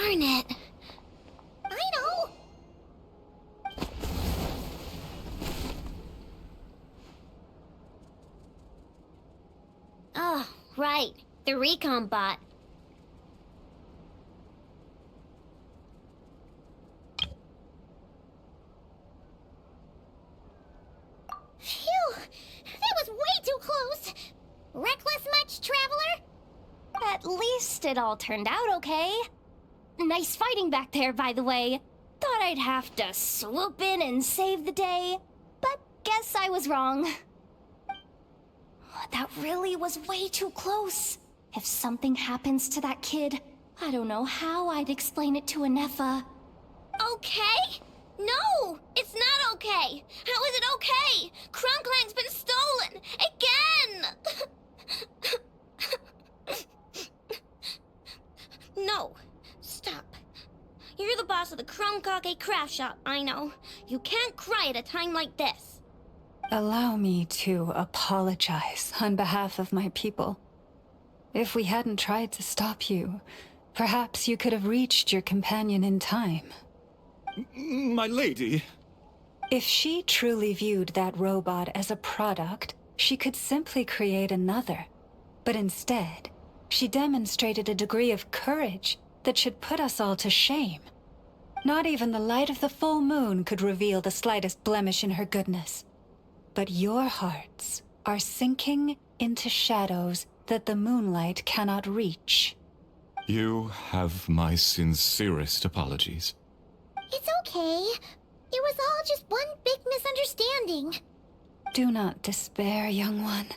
Darn it. I know! Oh, right. The recon bot. Phew! That was way too close! Reckless much, Traveler? At least it all turned out okay. Nice fighting back there, by the way. Thought I'd have to swoop in and save the day, but guess I was wrong. That really was way too close. If something happens to that kid, I don't know how I'd explain it to Ineffa. Okay? No! It's not okay! How is it okay? Clank's been stolen! Again! No. Stop. You're the boss of the Chromkake craft shop, I know. You can't cry at a time like this. Allow me to apologize on behalf of my people. If we hadn't tried to stop you, perhaps you could have reached your companion in time. My lady. If she truly viewed that robot as a product, she could simply create another. But instead, she demonstrated a degree of courage that should put us all to shame. Not even the light of the full moon could reveal the slightest blemish in her goodness. But your hearts are sinking into shadows that the moonlight cannot reach. You have my sincerest apologies. It's okay. It was all just one big misunderstanding. Do not despair, young one.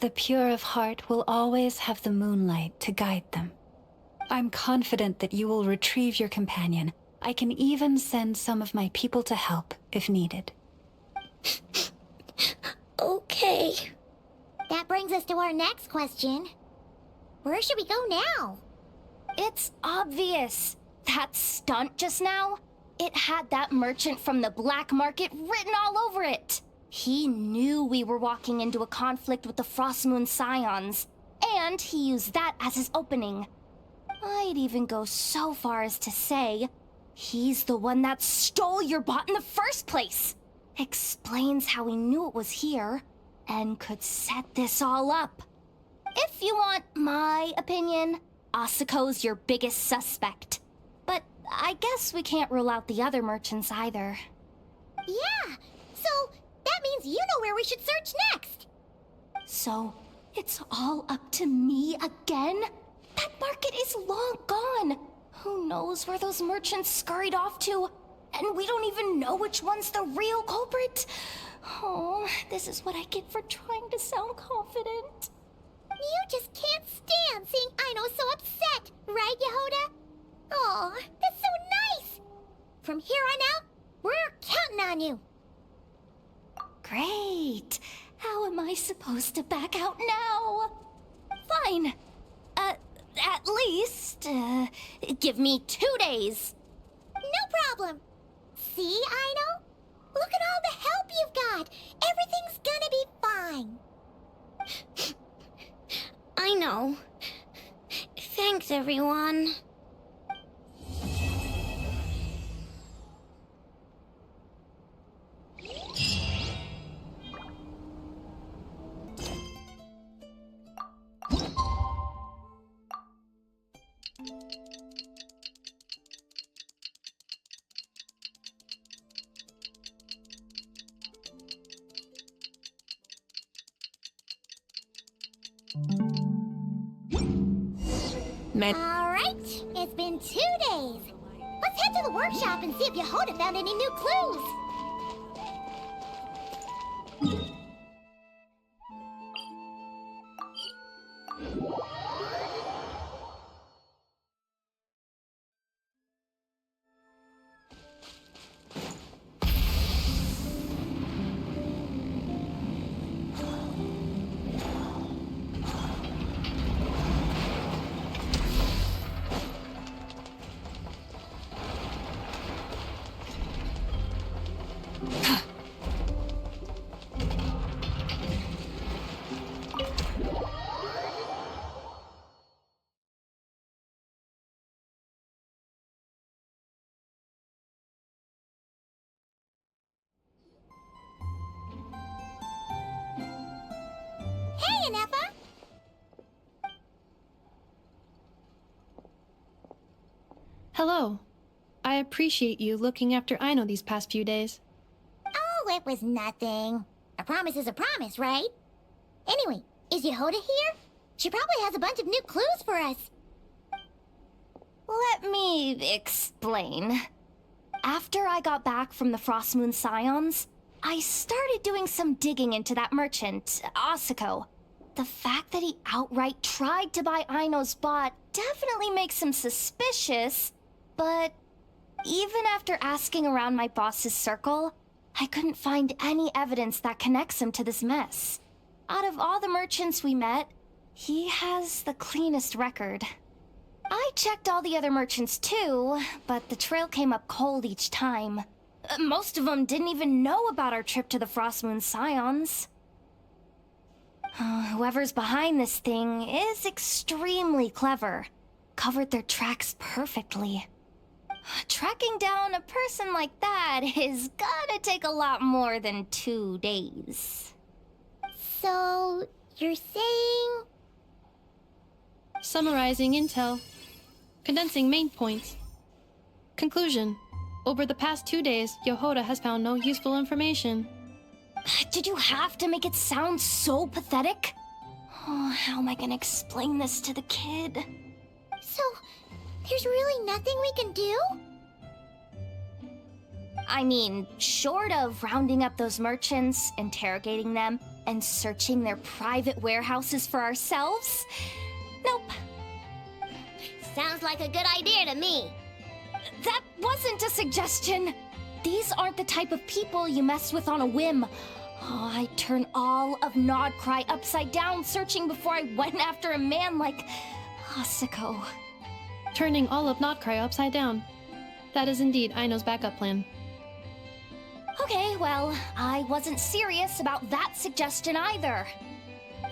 The pure of heart will always have the moonlight to guide them. I'm confident that you will retrieve your companion. I can even send some of my people to help if needed. Okay. That brings us to our next question. Where should we go now? It's obvious. That stunt just now, it had that merchant from the black market written all over it. He knew we were walking into a conflict with the Frostmoon Scions, and he used that as his opening. I'd even go so far as to say, he's the one that stole your bot in the first place. Explains how he knew it was here, and could set this all up. If you want my opinion, Asuko's your biggest suspect. But I guess we can't rule out the other merchants either. Yeah, so that means you know where we should search next. So, it's all up to me again? That market is long gone. Who knows where those merchants scurried off to? And we don't even know which one's the real culprit. Oh, this is what I get for trying to sound confident. You just can't stand seeing Aino so upset, right, Yehoda? Aw, that's so nice! From here on out, we're counting on you. Great. How am I supposed to back out now? Fine. At least, give me 2 days. No problem. See, Aino? Look at all the help you've got. Everything's gonna be fine. I know. Thanks, everyone. Alright, it's been 2 days. Let's head to the workshop and see if Yehoda found any new clues. Hello. I appreciate you looking after Aino these past few days. Oh, it was nothing. A promise is a promise, right? Anyway, is Yehoda here? She probably has a bunch of new clues for us. Let me explain. After I got back from the Frost Moon Scions, I started doing some digging into that merchant, Asako. The fact that he outright tried to buy Aino's bot definitely makes him suspicious, but even after asking around my boss's circle, I couldn't find any evidence that connects him to this mess. Out of all the merchants we met, he has the cleanest record. I checked all the other merchants too, but the trail came up cold each time. Most of them didn't even know about our trip to the Frost Moon Scions. Whoever's behind this thing is extremely clever. Covered their tracks perfectly. Tracking down a person like that is gonna take a lot more than 2 days. So, you're saying... Summarizing intel. Condensing main points. Conclusion. Over the past 2 days, Yehoda has found no useful information. Did you have to make it sound so pathetic? Oh, how am I gonna explain this to the kid? So, there's really nothing we can do? I mean, short of rounding up those merchants, interrogating them, and searching their private warehouses for ourselves? Nope. Sounds like a good idea to me. That wasn't a suggestion. These aren't the type of people you mess with on a whim. Oh, I'd turn all of Nodcry upside down searching before I went after a man like Asako. Turning all of Nodcry upside down. That is indeed Aino's backup plan. Okay, well, I wasn't serious about that suggestion either.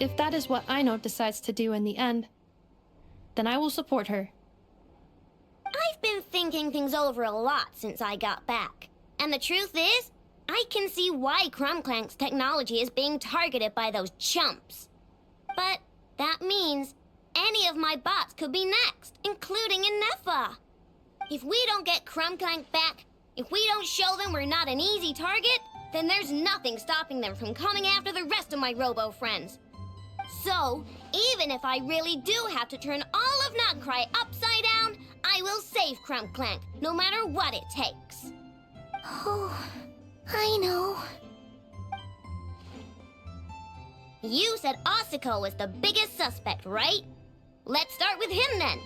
If that is what Aino decides to do in the end, then I will support her. I've been thinking things over a lot since I got back. And the truth is, I can see why Clank's technology is being targeted by those chumps. But that means any of my bots could be next, including Ineffa. If we don't get Clank back, if we don't show them we're not an easy target, then there's nothing stopping them from coming after the rest of my robo friends. So, even if I really do have to turn all of Nodcry upside down, I will save Clank, no matter what it takes. Oh, I know. You said Asako was the biggest suspect, right? Let's start with him then.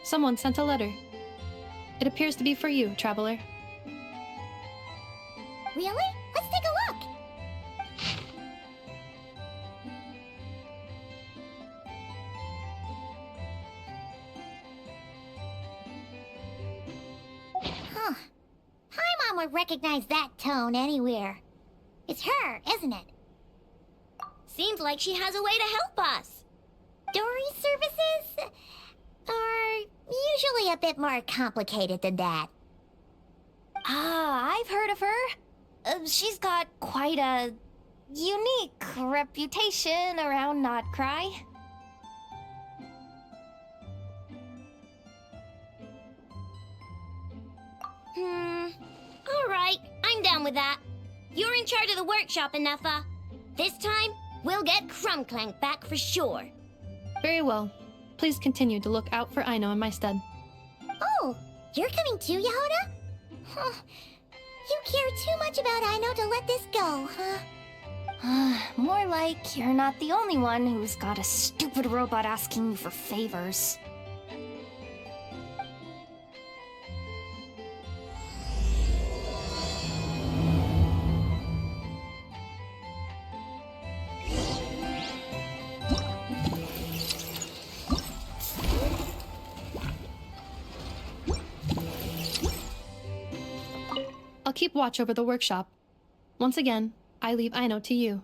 Someone sent a letter. It appears to be for you, traveler. Really? Let's take a look! Huh. Paimon would recognize that tone anywhere. It's her, isn't it? Seems like she has a way to help us. Dory services are usually a bit more complicated than that. Ah, I've heard of her. She's got quite a unique reputation around Nodcry. Alright, I'm down with that. You're in charge of the workshop, Ineffa. This time, we'll get Clank back for sure. Very well. Please continue to look out for Aino in my stead. Oh, you're coming too, Yehoda? Huh. You care too much about Aino to let this go, huh? More like you're not the only one who's got a stupid robot asking you for favors. I'll keep watch over the workshop. Once again, I leave Aino to you.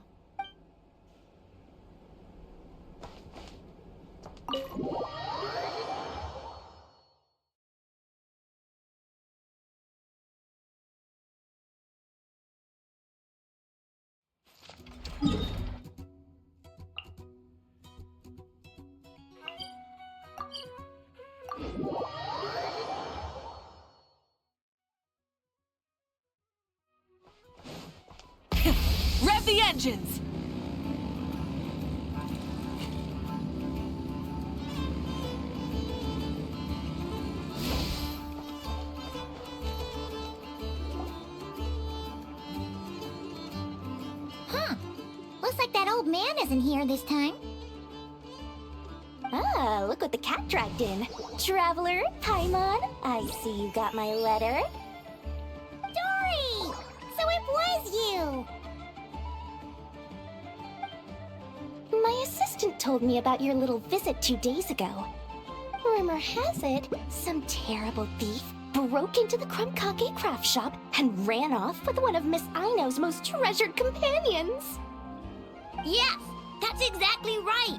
Rev the engines! Huh. Looks like that old man isn't here this time. Ah, look what the cat dragged in. Traveler, Paimon, I see you got my letter. Dory! So it was you! My assistant told me about your little visit 2 days ago. Rumor has it, some terrible thief broke into the Krumkake craft shop and ran off with one of Miss Aino's most treasured companions. Yes, that's exactly right.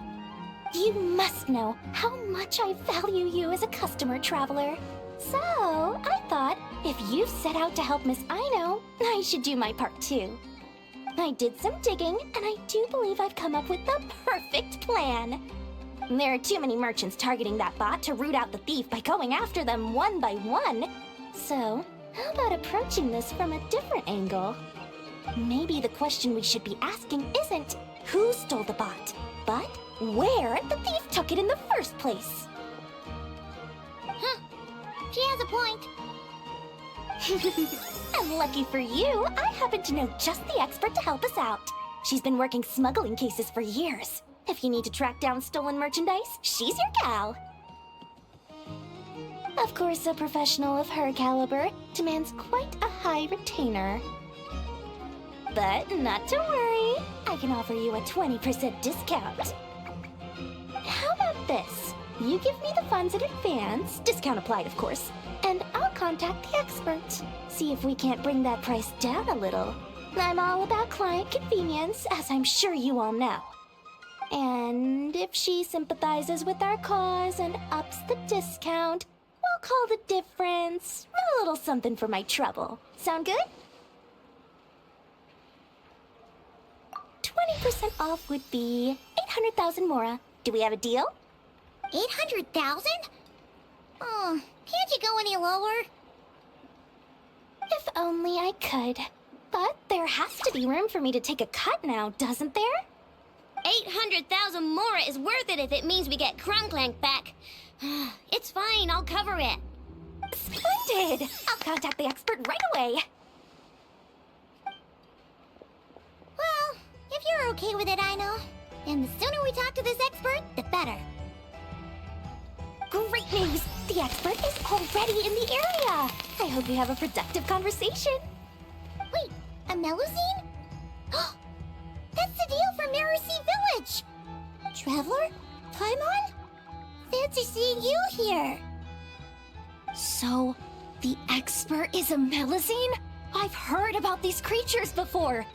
You must know how much I value you as a customer, Traveler. So, I thought, if you've set out to help Miss Aino, I should do my part too. I did some digging, and I do believe I've come up with the perfect plan. There are too many merchants targeting that bot to root out the thief by going after them one by one. So, how about approaching this from a different angle? Maybe the question we should be asking isn't who stole the bot, but where the thief took it in the first place. Huh. She has a point. And lucky for you, I happen to know just the expert to help us out. She's been working smuggling cases for years. If you need to track down stolen merchandise, she's your gal. Of course, a professional of her caliber demands quite a high retainer. But not to worry, I can offer you a 20% discount. How about this? You give me the funds in advance, discount applied of course, and I'll contact the expert. See if we can't bring that price down a little. I'm all about client convenience, as I'm sure you all know. And if she sympathizes with our cause and ups the discount, we'll call the difference a little something for my trouble. Sound good? 20% off would be 800,000 mora. Do we have a deal? 800,000? Oh, can't you go any lower? If only I could. But there has to be room for me to take a cut now, doesn't there? 800,000 mora is worth it if it means we get Clank back. It's fine, I'll cover it. Splendid! I'll contact the expert right away. Well, if you're okay with it, Aino. And the sooner we talk to this expert, the better. Great news! The expert is already in the area! I hope you have a productive conversation. Wait, a Melusine? That's the deal from Mirror Sea Village! Traveler? Paimon? Fancy seeing you here! So, the expert is a Melusine? I've heard about these creatures before.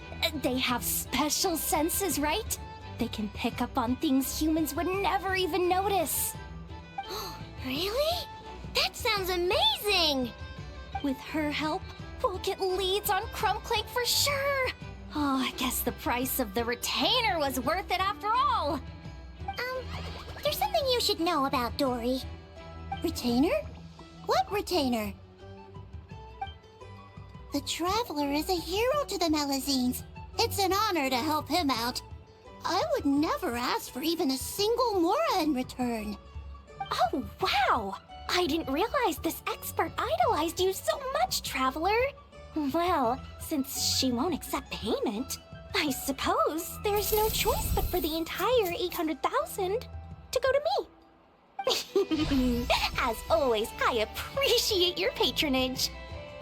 They have special senses, right? They can pick up on things humans would never even notice. Really? That sounds amazing! With her help, we'll get leads on Clank for sure. Oh, I guess the price of the retainer was worth it after all. There's something you should know about Dory. Retainer? What retainer? The Traveler is a hero to the Melusines. It's an honor to help him out. I would never ask for even a single mora in return. Oh, wow! I didn't realize this expert idolized you so much, Traveler. Well, since she won't accept payment, I suppose there's no choice but for the entire 800,000 to go to me. As always, I appreciate your patronage.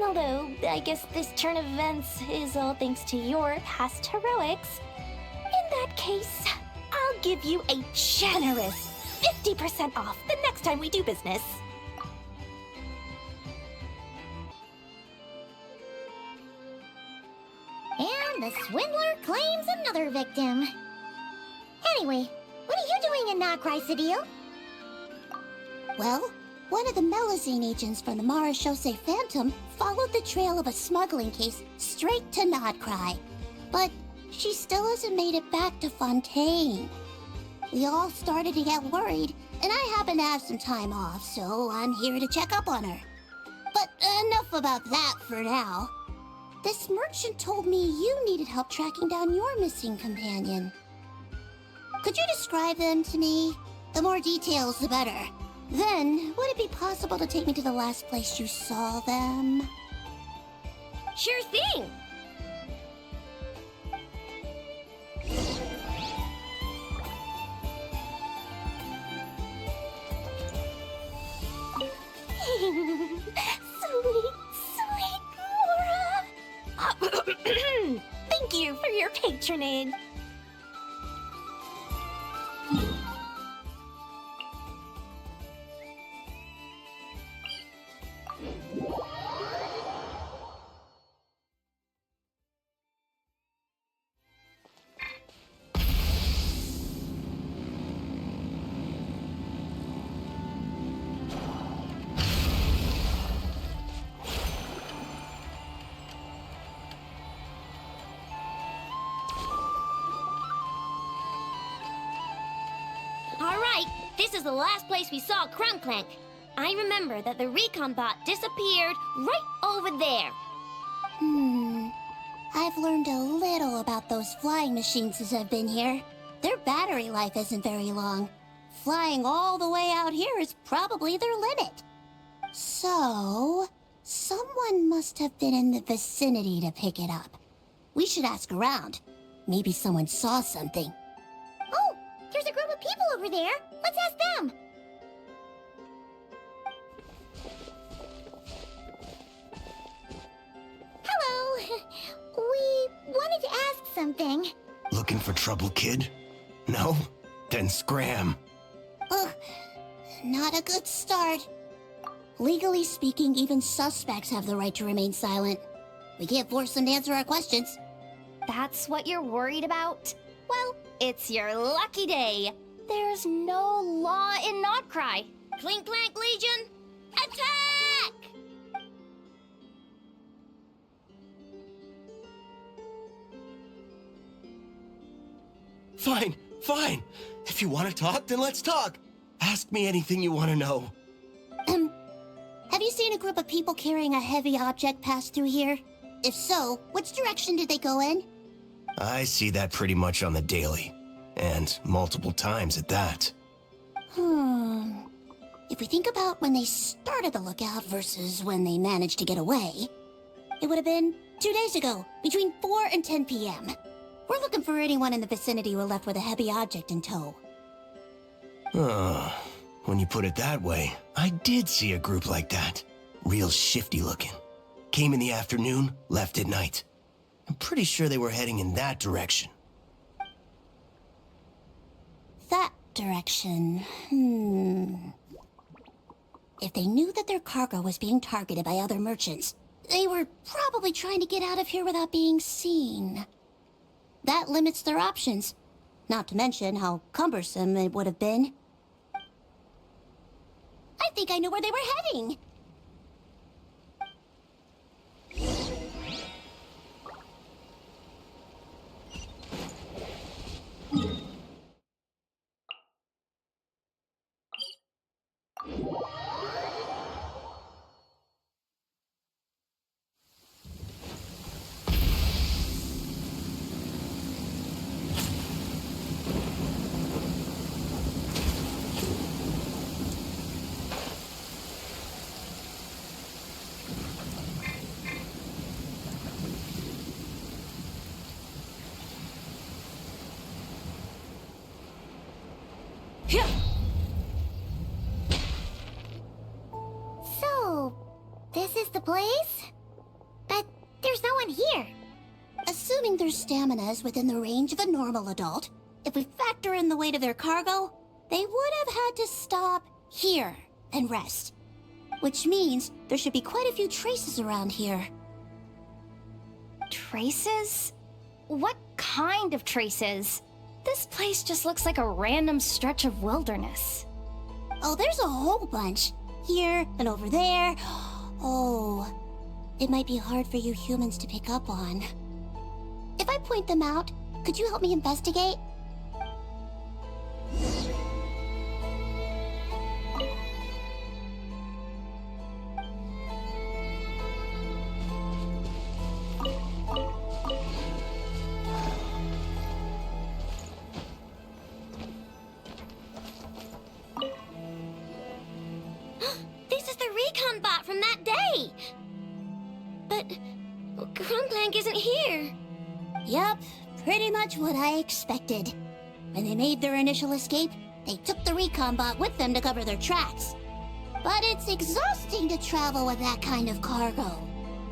Although, I guess this turn of events is all thanks to your past heroics. In that case, I'll give you a generous 50% off the next time we do business. And the swindler claims another victim. Anyway, what are you doing in Nodcry Cedille? Well, one of the Melusine agents from the Marechaussee Phantom followed the trail of a smuggling case straight to Nodcry. But she still hasn't made it back to Fontaine. We all started to get worried, and I happen to have some time off, so I'm here to check up on her. But enough about that for now. This merchant told me you needed help tracking down your missing companion. Could you describe them to me? The more details, the better. Then, would it be possible to take me to the last place you saw them? Sure thing! Sweet, sweet Laura! Thank you for your patronage. Alright, this is the last place we saw Clank. I remember that the recon bot disappeared right over there. I've learned a little about those flying machines since I've been here. Their battery life isn't very long. Flying all the way out here is probably their limit. So, someone must have been in the vicinity to pick it up. We should ask around. Maybe someone saw something. Oh, there's a group of people over there. Let's ask them. Hello. We wanted to ask something. Looking for trouble, kid? No? Then scram. Ugh, not a good start. Legally speaking, even suspects have the right to remain silent. We can't force them to answer our questions. That's what you're worried about? Well, it's your lucky day. There's no law in Notcry. Clank Legion, attack! Fine, fine. If you want to talk, then let's talk. Ask me anything you want to know. Have you seen a group of people carrying a heavy object pass through here? If so, which direction did they go in? I see that pretty much on the daily. And multiple times at that. If we think about when they started the lookout versus when they managed to get away, it would have been 2 days ago, between 4 and 10 p.m. We're looking for anyone in the vicinity who left with a heavy object in tow. When you put it that way, I did see a group like that. Real shifty looking. Came in the afternoon, left at night. I'm pretty sure they were heading in that direction. That direction, If they knew that their cargo was being targeted by other merchants, they were probably trying to get out of here without being seen. That limits their options. Not to mention how cumbersome it would have been. I think I know where they were heading. So, this is the place? But there's no one here. Assuming their stamina is within the range of a normal adult, if we factor in the weight of their cargo, they would have had to stop here and rest. Which means there should be quite a few traces around here. Traces? What kind of traces? This place just looks like a random stretch of wilderness. Oh, there's a whole bunch. Here and over there. Oh, it might be hard for you humans to pick up on. If I point them out, could you help me investigate? day. But Clank isn't here. Yup, pretty much what I expected. When they made their initial escape, they took the recon bot with them to cover their tracks. But it's exhausting to travel with that kind of cargo.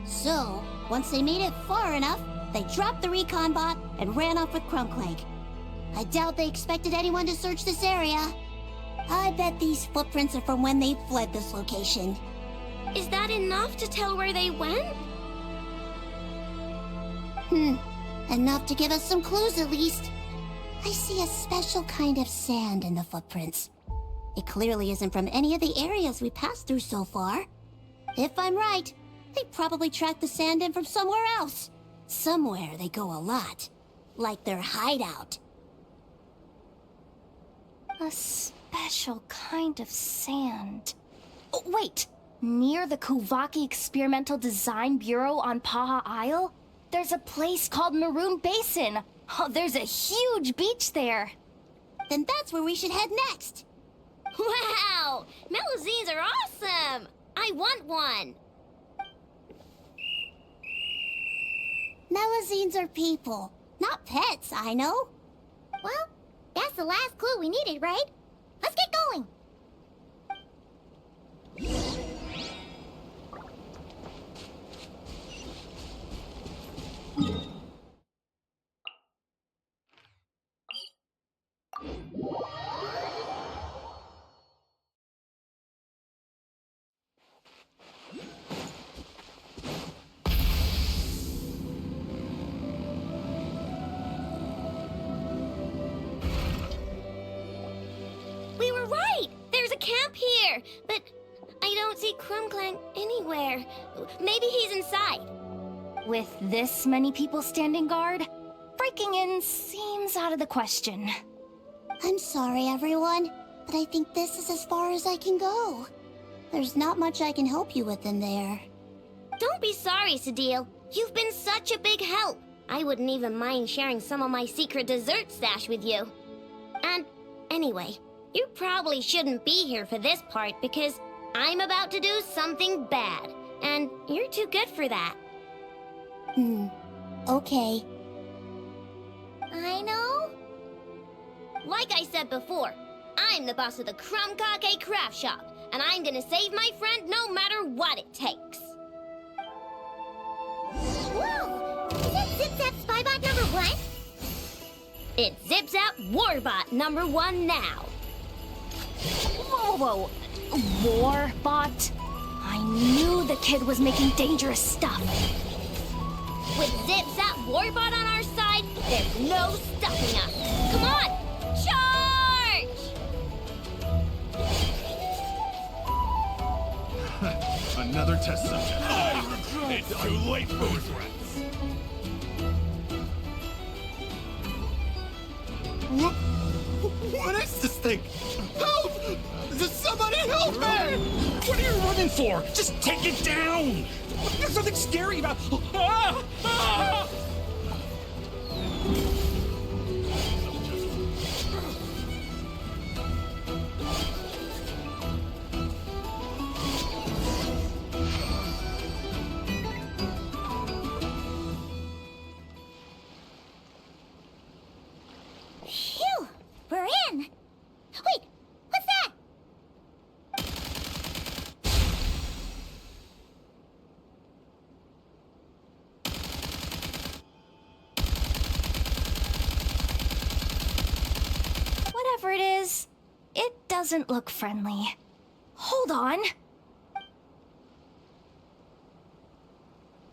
So, once they made it far enough, they dropped the recon bot and ran off with Clank. I doubt they expected anyone to search this area. I bet these footprints are from when they fled this location. Is that enough to tell where they went? Enough to give us some clues at least. I see a special kind of sand in the footprints. It clearly isn't from any of the areas we passed through so far. If I'm right, they probably tracked the sand in from somewhere else. Somewhere they go a lot. Like their hideout. A special kind of sand. Oh, wait! Near the Kuvaki Experimental Design Bureau on Paha Isle? There's a place called Maroon Basin. Oh, there's a huge beach there. Then that's where we should head next. Wow! Melusines are awesome! I want one! Melusines are people, not pets, I know. Well, that's the last clue we needed, right? Let's get going! We were right! There's a camp here! But I don't see Clank anywhere. Maybe he's inside. With this many people standing guard, breaking in seems out of the question. I'm sorry, everyone, but I think this is as far as I can go. There's not much I can help you with in there. Don't be sorry, Sadil. You've been such a big help. I wouldn't even mind sharing some of my secret dessert stash with you. And anyway, you probably shouldn't be here for this part because I'm about to do something bad, and you're too good for that. Okay. I know. Like I said before, I'm the boss of the Cake Craft Shop, and I'm gonna save my friend no matter what it takes. Whoa! Is that Zip-Zap Spybot #1? It's Zip-Zap Warbot #1 now. Whoa! Warbot? I knew the kid was making dangerous stuff. With Zip-Zap Warbot on our side, there's no stopping us. Come on! Charge! Another test subject. It's too late for regrets. What is this thing? Help! Does somebody help me! What are you running for? Just take it down! There's something scary about... Ah! Ah! Phew! We're in! Wait! What's that? Whatever it is, it doesn't look friendly. Hold on.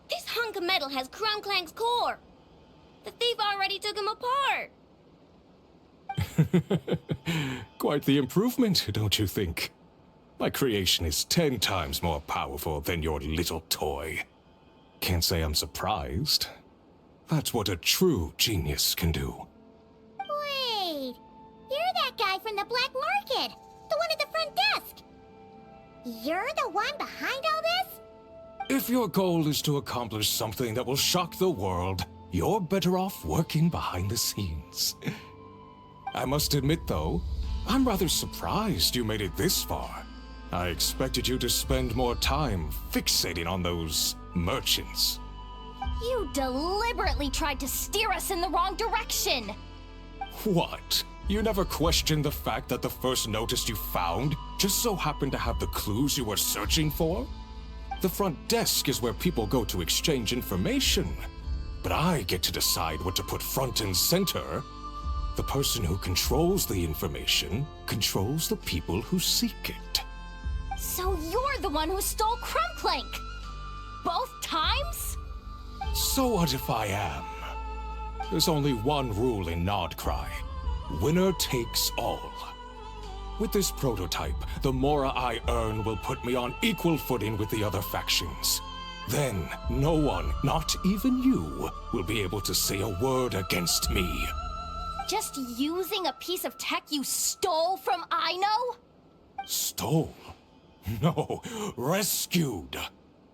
This hunk of metal has Clank's core. The thief already took him apart. Quite the improvement, don't you think? My creation is 10 times more powerful than your little toy. Can't say I'm surprised. That's what a true genius can do. Wait! You're that guy from the black market! The one at the front desk! You're the one behind all this? If your goal is to accomplish something that will shock the world, you're better off working behind the scenes. I must admit, though, I'm rather surprised you made it this far. I expected you to spend more time fixating on those merchants. You deliberately tried to steer us in the wrong direction! What? You never questioned the fact that the first notice you found just so happened to have the clues you were searching for? The front desk is where people go to exchange information. But I get to decide what to put front and center. The person who controls the information controls the people who seek it. So you're the one who stole Clank! Both times? So what if I am? There's only one rule in Nodcry. Winner takes all. With this prototype, the more I earn will put me on equal footing with the other factions. Then, no one, not even you, will be able to say a word against me. Just using a piece of tech you stole from Aino? Stole? No, rescued.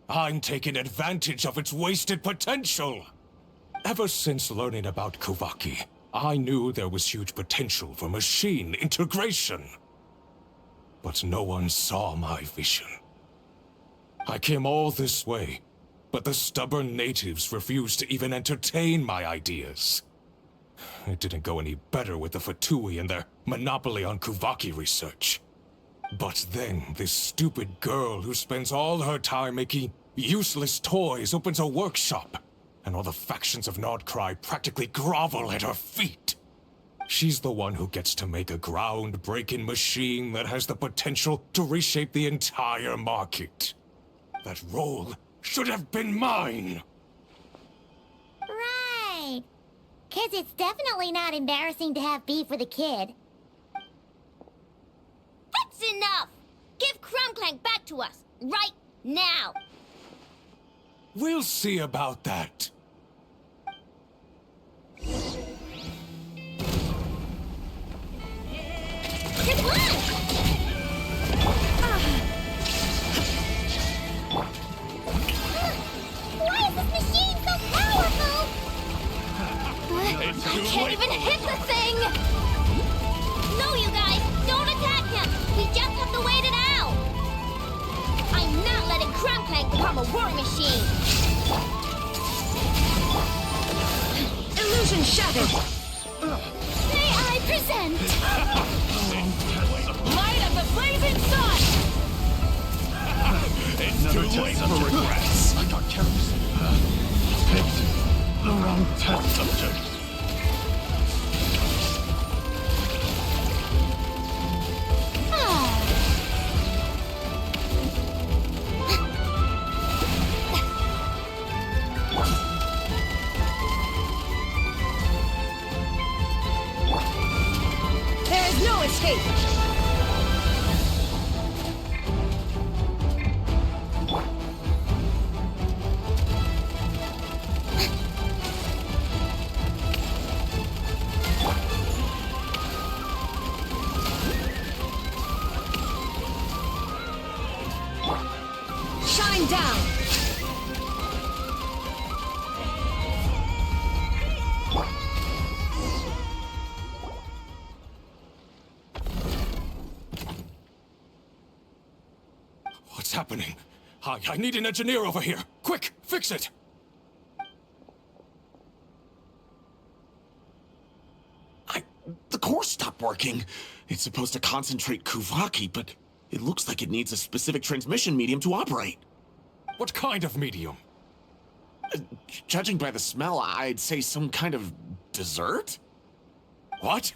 I'm taking advantage of its wasted potential. Ever since learning about Kuvaki, I knew there was huge potential for machine integration. But no one saw my vision. I came all this way, but the stubborn natives refused to even entertain my ideas. It didn't go any better with the Fatui and their monopoly on Kuvaki research. But then, this stupid girl who spends all her time making useless toys opens a workshop, and all the factions of Nodcry practically grovel at her feet. She's the one who gets to make a groundbreaking machine that has the potential to reshape the entire market. That role should have been mine! Right. 'Cause it's definitely not embarrassing to have beef with a kid. That's enough! Give Clank back to us, right now! We'll see about that. Why is this machine so powerful? I can't even hit the thing! No, you guys! Don't attack him! We just have to wait it out! I'm not letting Clank become a war machine! Illusion shattered! May I present? Light of the blazing sun! It's too late for regrets. I got careless. Picked the wrong test subject. There is no escape! Shine down! What's happening? I need an engineer over here. Quick, fix it! The core stopped working. It's supposed to concentrate Kuvaki, but it looks like it needs a specific transmission medium to operate. What kind of medium? Judging by the smell, I'd say some kind of dessert? What?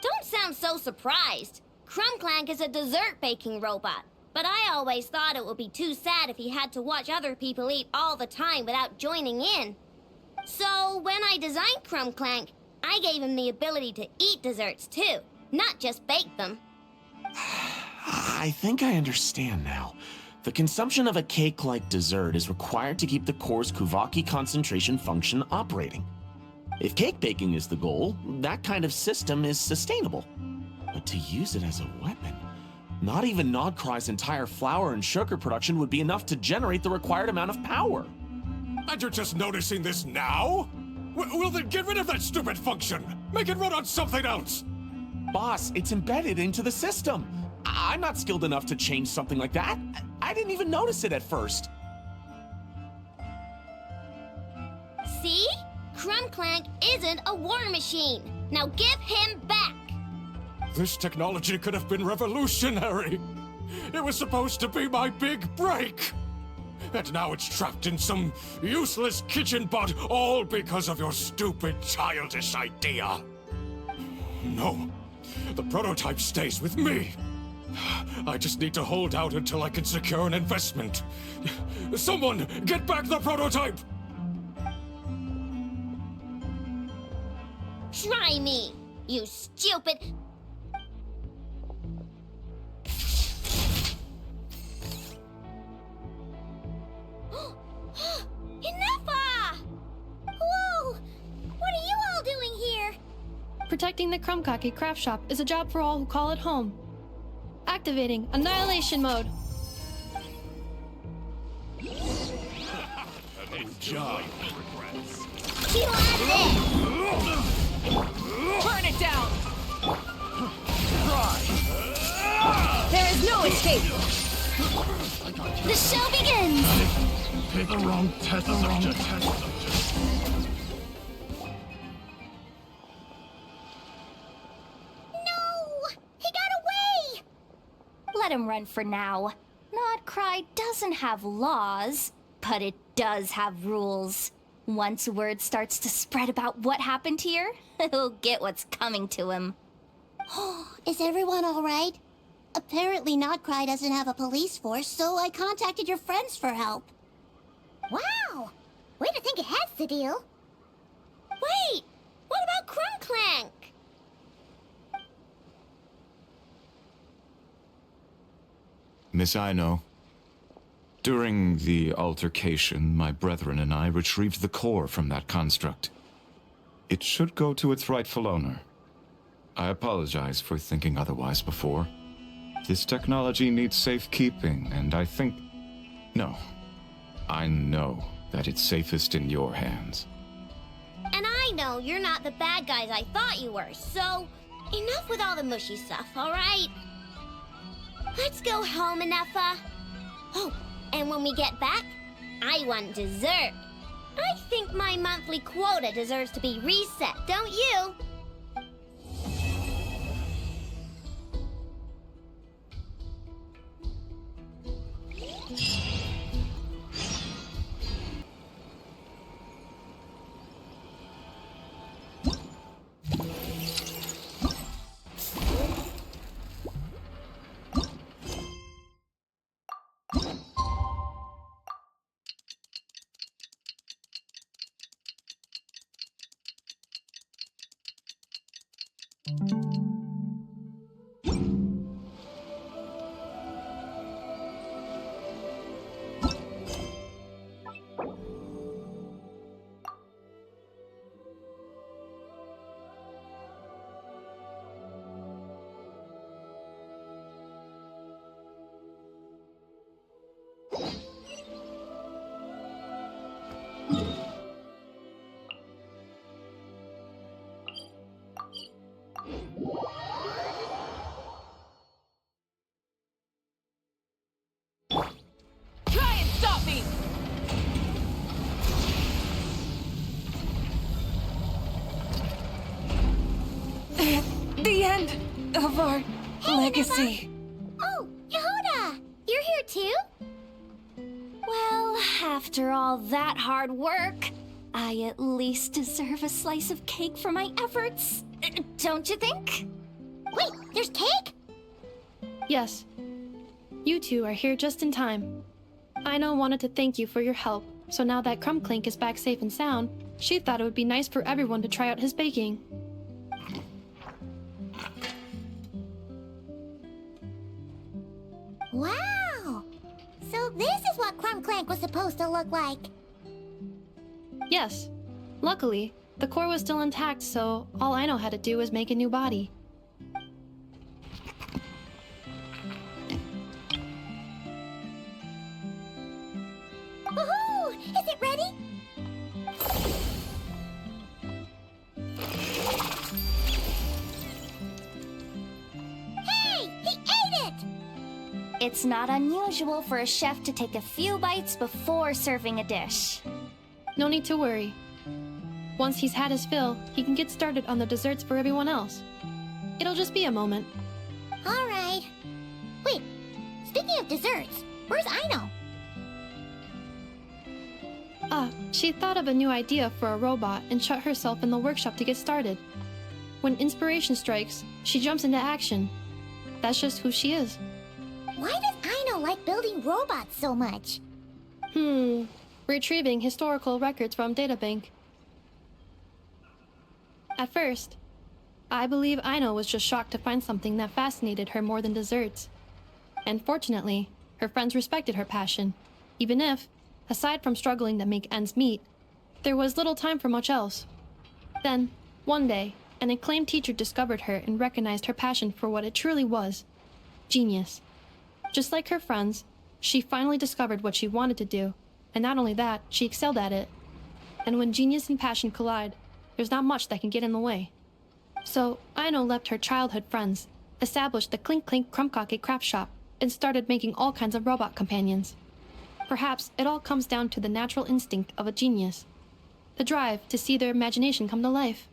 Don't sound so surprised. Clank is a dessert baking robot, but I always thought it would be too sad if he had to watch other people eat all the time without joining in. So when I designed Clank, I gave him the ability to eat desserts too, not just bake them. I think I understand now. The consumption of a cake-like dessert is required to keep the core's Kuvaki concentration function operating. If cake baking is the goal, that kind of system is sustainable. But to use it as a weapon, not even Nodcry's entire flour and sugar production would be enough to generate the required amount of power. And you're just noticing this now? Well then get rid of that stupid function! Make it run on something else! Boss, it's embedded into the system. I'm not skilled enough to change something like that. I didn't even notice it at first. See? Clank isn't a war machine. Now give him back. This technology could have been revolutionary. It was supposed to be my big break. And now it's trapped in some useless kitchen bot, all because of your stupid, childish idea. No, the prototype stays with me. I just need to hold out until I can secure an investment. Someone, get back the prototype! Try me, you stupid... Ineffa! Whoa! What are you all doing here? Protecting the Krumkake craft shop is a job for all who call it home. Activating Annihilation Mode. Good job. You have this! Burn it down! Try. There is no escape! The show begins! Pick the wrong test subject. No! He got away! Let him run for now. Nodcry doesn't have laws, but it does have rules. Once word starts to spread about what happened here, he'll get what's coming to him. Is everyone all right? Apparently Nodcry doesn't have a police force, so I contacted your friends for help. Wow! Way to think ahead, Cedille. Wait! What about Clank? Miss Aino, during the altercation, my brethren and I retrieved the core from that construct. It should go to its rightful owner. I apologize for thinking otherwise before. This technology needs safekeeping, and I think... No. I know that it's safest in your hands. And I know you're not the bad guys I thought you were, so... Enough with all the mushy stuff, alright? Let's go home, Ineffa. Oh, and when we get back, I want dessert. I think my monthly quota deserves to be reset, don't you? Try and stop me! The end of our legacy. Oh, Yehuda! You're here too? Well, after all that hard work, I at least deserve a slice of cake for my efforts. Don't you think? Wait, there's cake? Yes. You two are here just in time. Aina wanted to thank you for your help, so now that Clank is back safe and sound, she thought it would be nice for everyone to try out his baking. Wow! So this is what Clank was supposed to look like. Yes. Luckily, the core was still intact, so all Aino had to do was make a new body. Woohoo! Is it ready? Hey! He ate it! It's not unusual for a chef to take a few bites before serving a dish. No need to worry. Once he's had his fill, he can get started on the desserts for everyone else. It'll just be a moment. Alright. Wait, speaking of desserts, where's Aino? She thought of a new idea for a robot and shut herself in the workshop to get started. When inspiration strikes, she jumps into action. That's just who she is. Why does Aino like building robots so much? Retrieving historical records from databank. At first, I believe Aino was just shocked to find something that fascinated her more than desserts. And fortunately, her friends respected her passion, even if, aside from struggling to make ends meet, there was little time for much else. Then, one day, an acclaimed teacher discovered her and recognized her passion for what it truly was: genius. Just like her friends, she finally discovered what she wanted to do, and not only that, she excelled at it. And when genius and passion collide, there's not much that can get in the way. So, Aino left her childhood friends, established the Clink Clink Krumkake craft shop, and started making all kinds of robot companions. Perhaps it all comes down to the natural instinct of a genius. The drive to see their imagination come to life.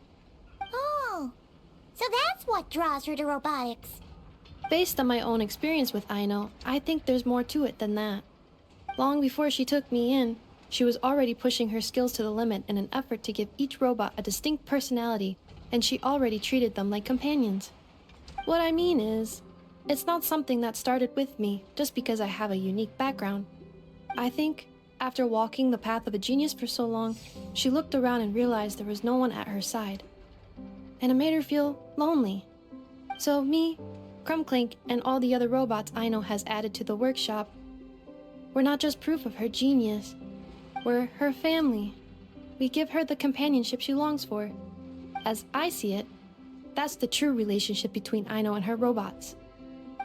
Oh, so that's what draws her to robotics. Based on my own experience with Aino, I think there's more to it than that. Long before she took me in, she was already pushing her skills to the limit in an effort to give each robot a distinct personality, and she already treated them like companions. What I mean is, it's not something that started with me just because I have a unique background. I think, after walking the path of a genius for so long, she looked around and realized there was no one at her side. And it made her feel lonely. So me, Clink, and all the other robots Aino has added to the workshop, we're not just proof of her genius. We're her family. We give her the companionship she longs for. As I see it, that's the true relationship between Aino and her robots.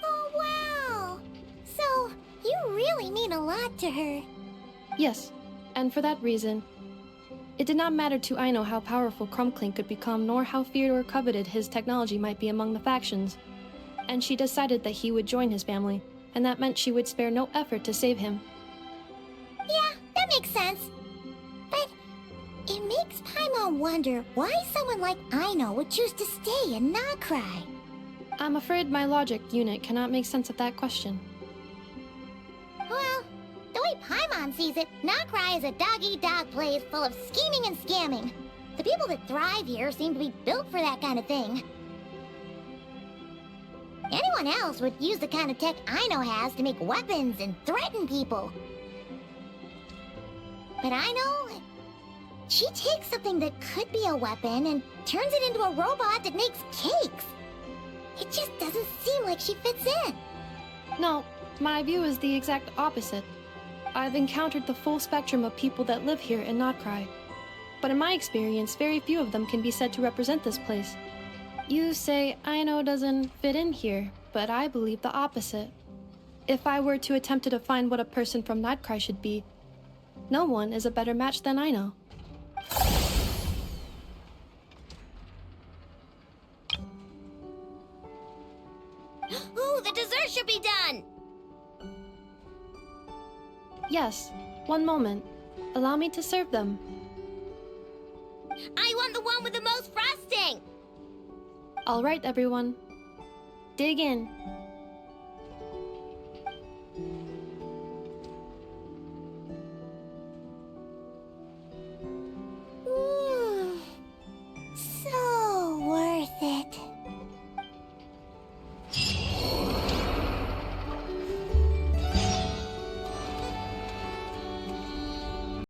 Oh, wow! So, you really mean a lot to her. Yes, and for that reason, it did not matter to Aino how powerful Clink could become, nor how feared or coveted his technology might be among the factions. And she decided that he would join his family, and that meant she would spare no effort to save him. Yeah, that makes sense. But it makes Paimon wonder why someone like Aino would choose to stay and not cry. I'm afraid my logic unit cannot make sense of that question. Well, the way Paimon sees it, Nocrai is a dog-eat-dog place full of scheming and scamming. The people that thrive here seem to be built for that kind of thing. Anyone else would use the kind of tech Aino has to make weapons and threaten people. But Aino, she takes something that could be a weapon and turns it into a robot that makes cakes. It just doesn't seem like she fits in. No, my view is the exact opposite. I've encountered the full spectrum of people that live here in Nocrai. But in my experience, very few of them can be said to represent this place. You say Aino doesn't fit in here, but I believe the opposite. If I were to attempt to define what a person from Nocrai should be, no one is a better match than Aino. Ooh, the dessert should be done! Yes, one moment. Allow me to serve them. I want the one with the most frosting! All right, everyone. Dig in.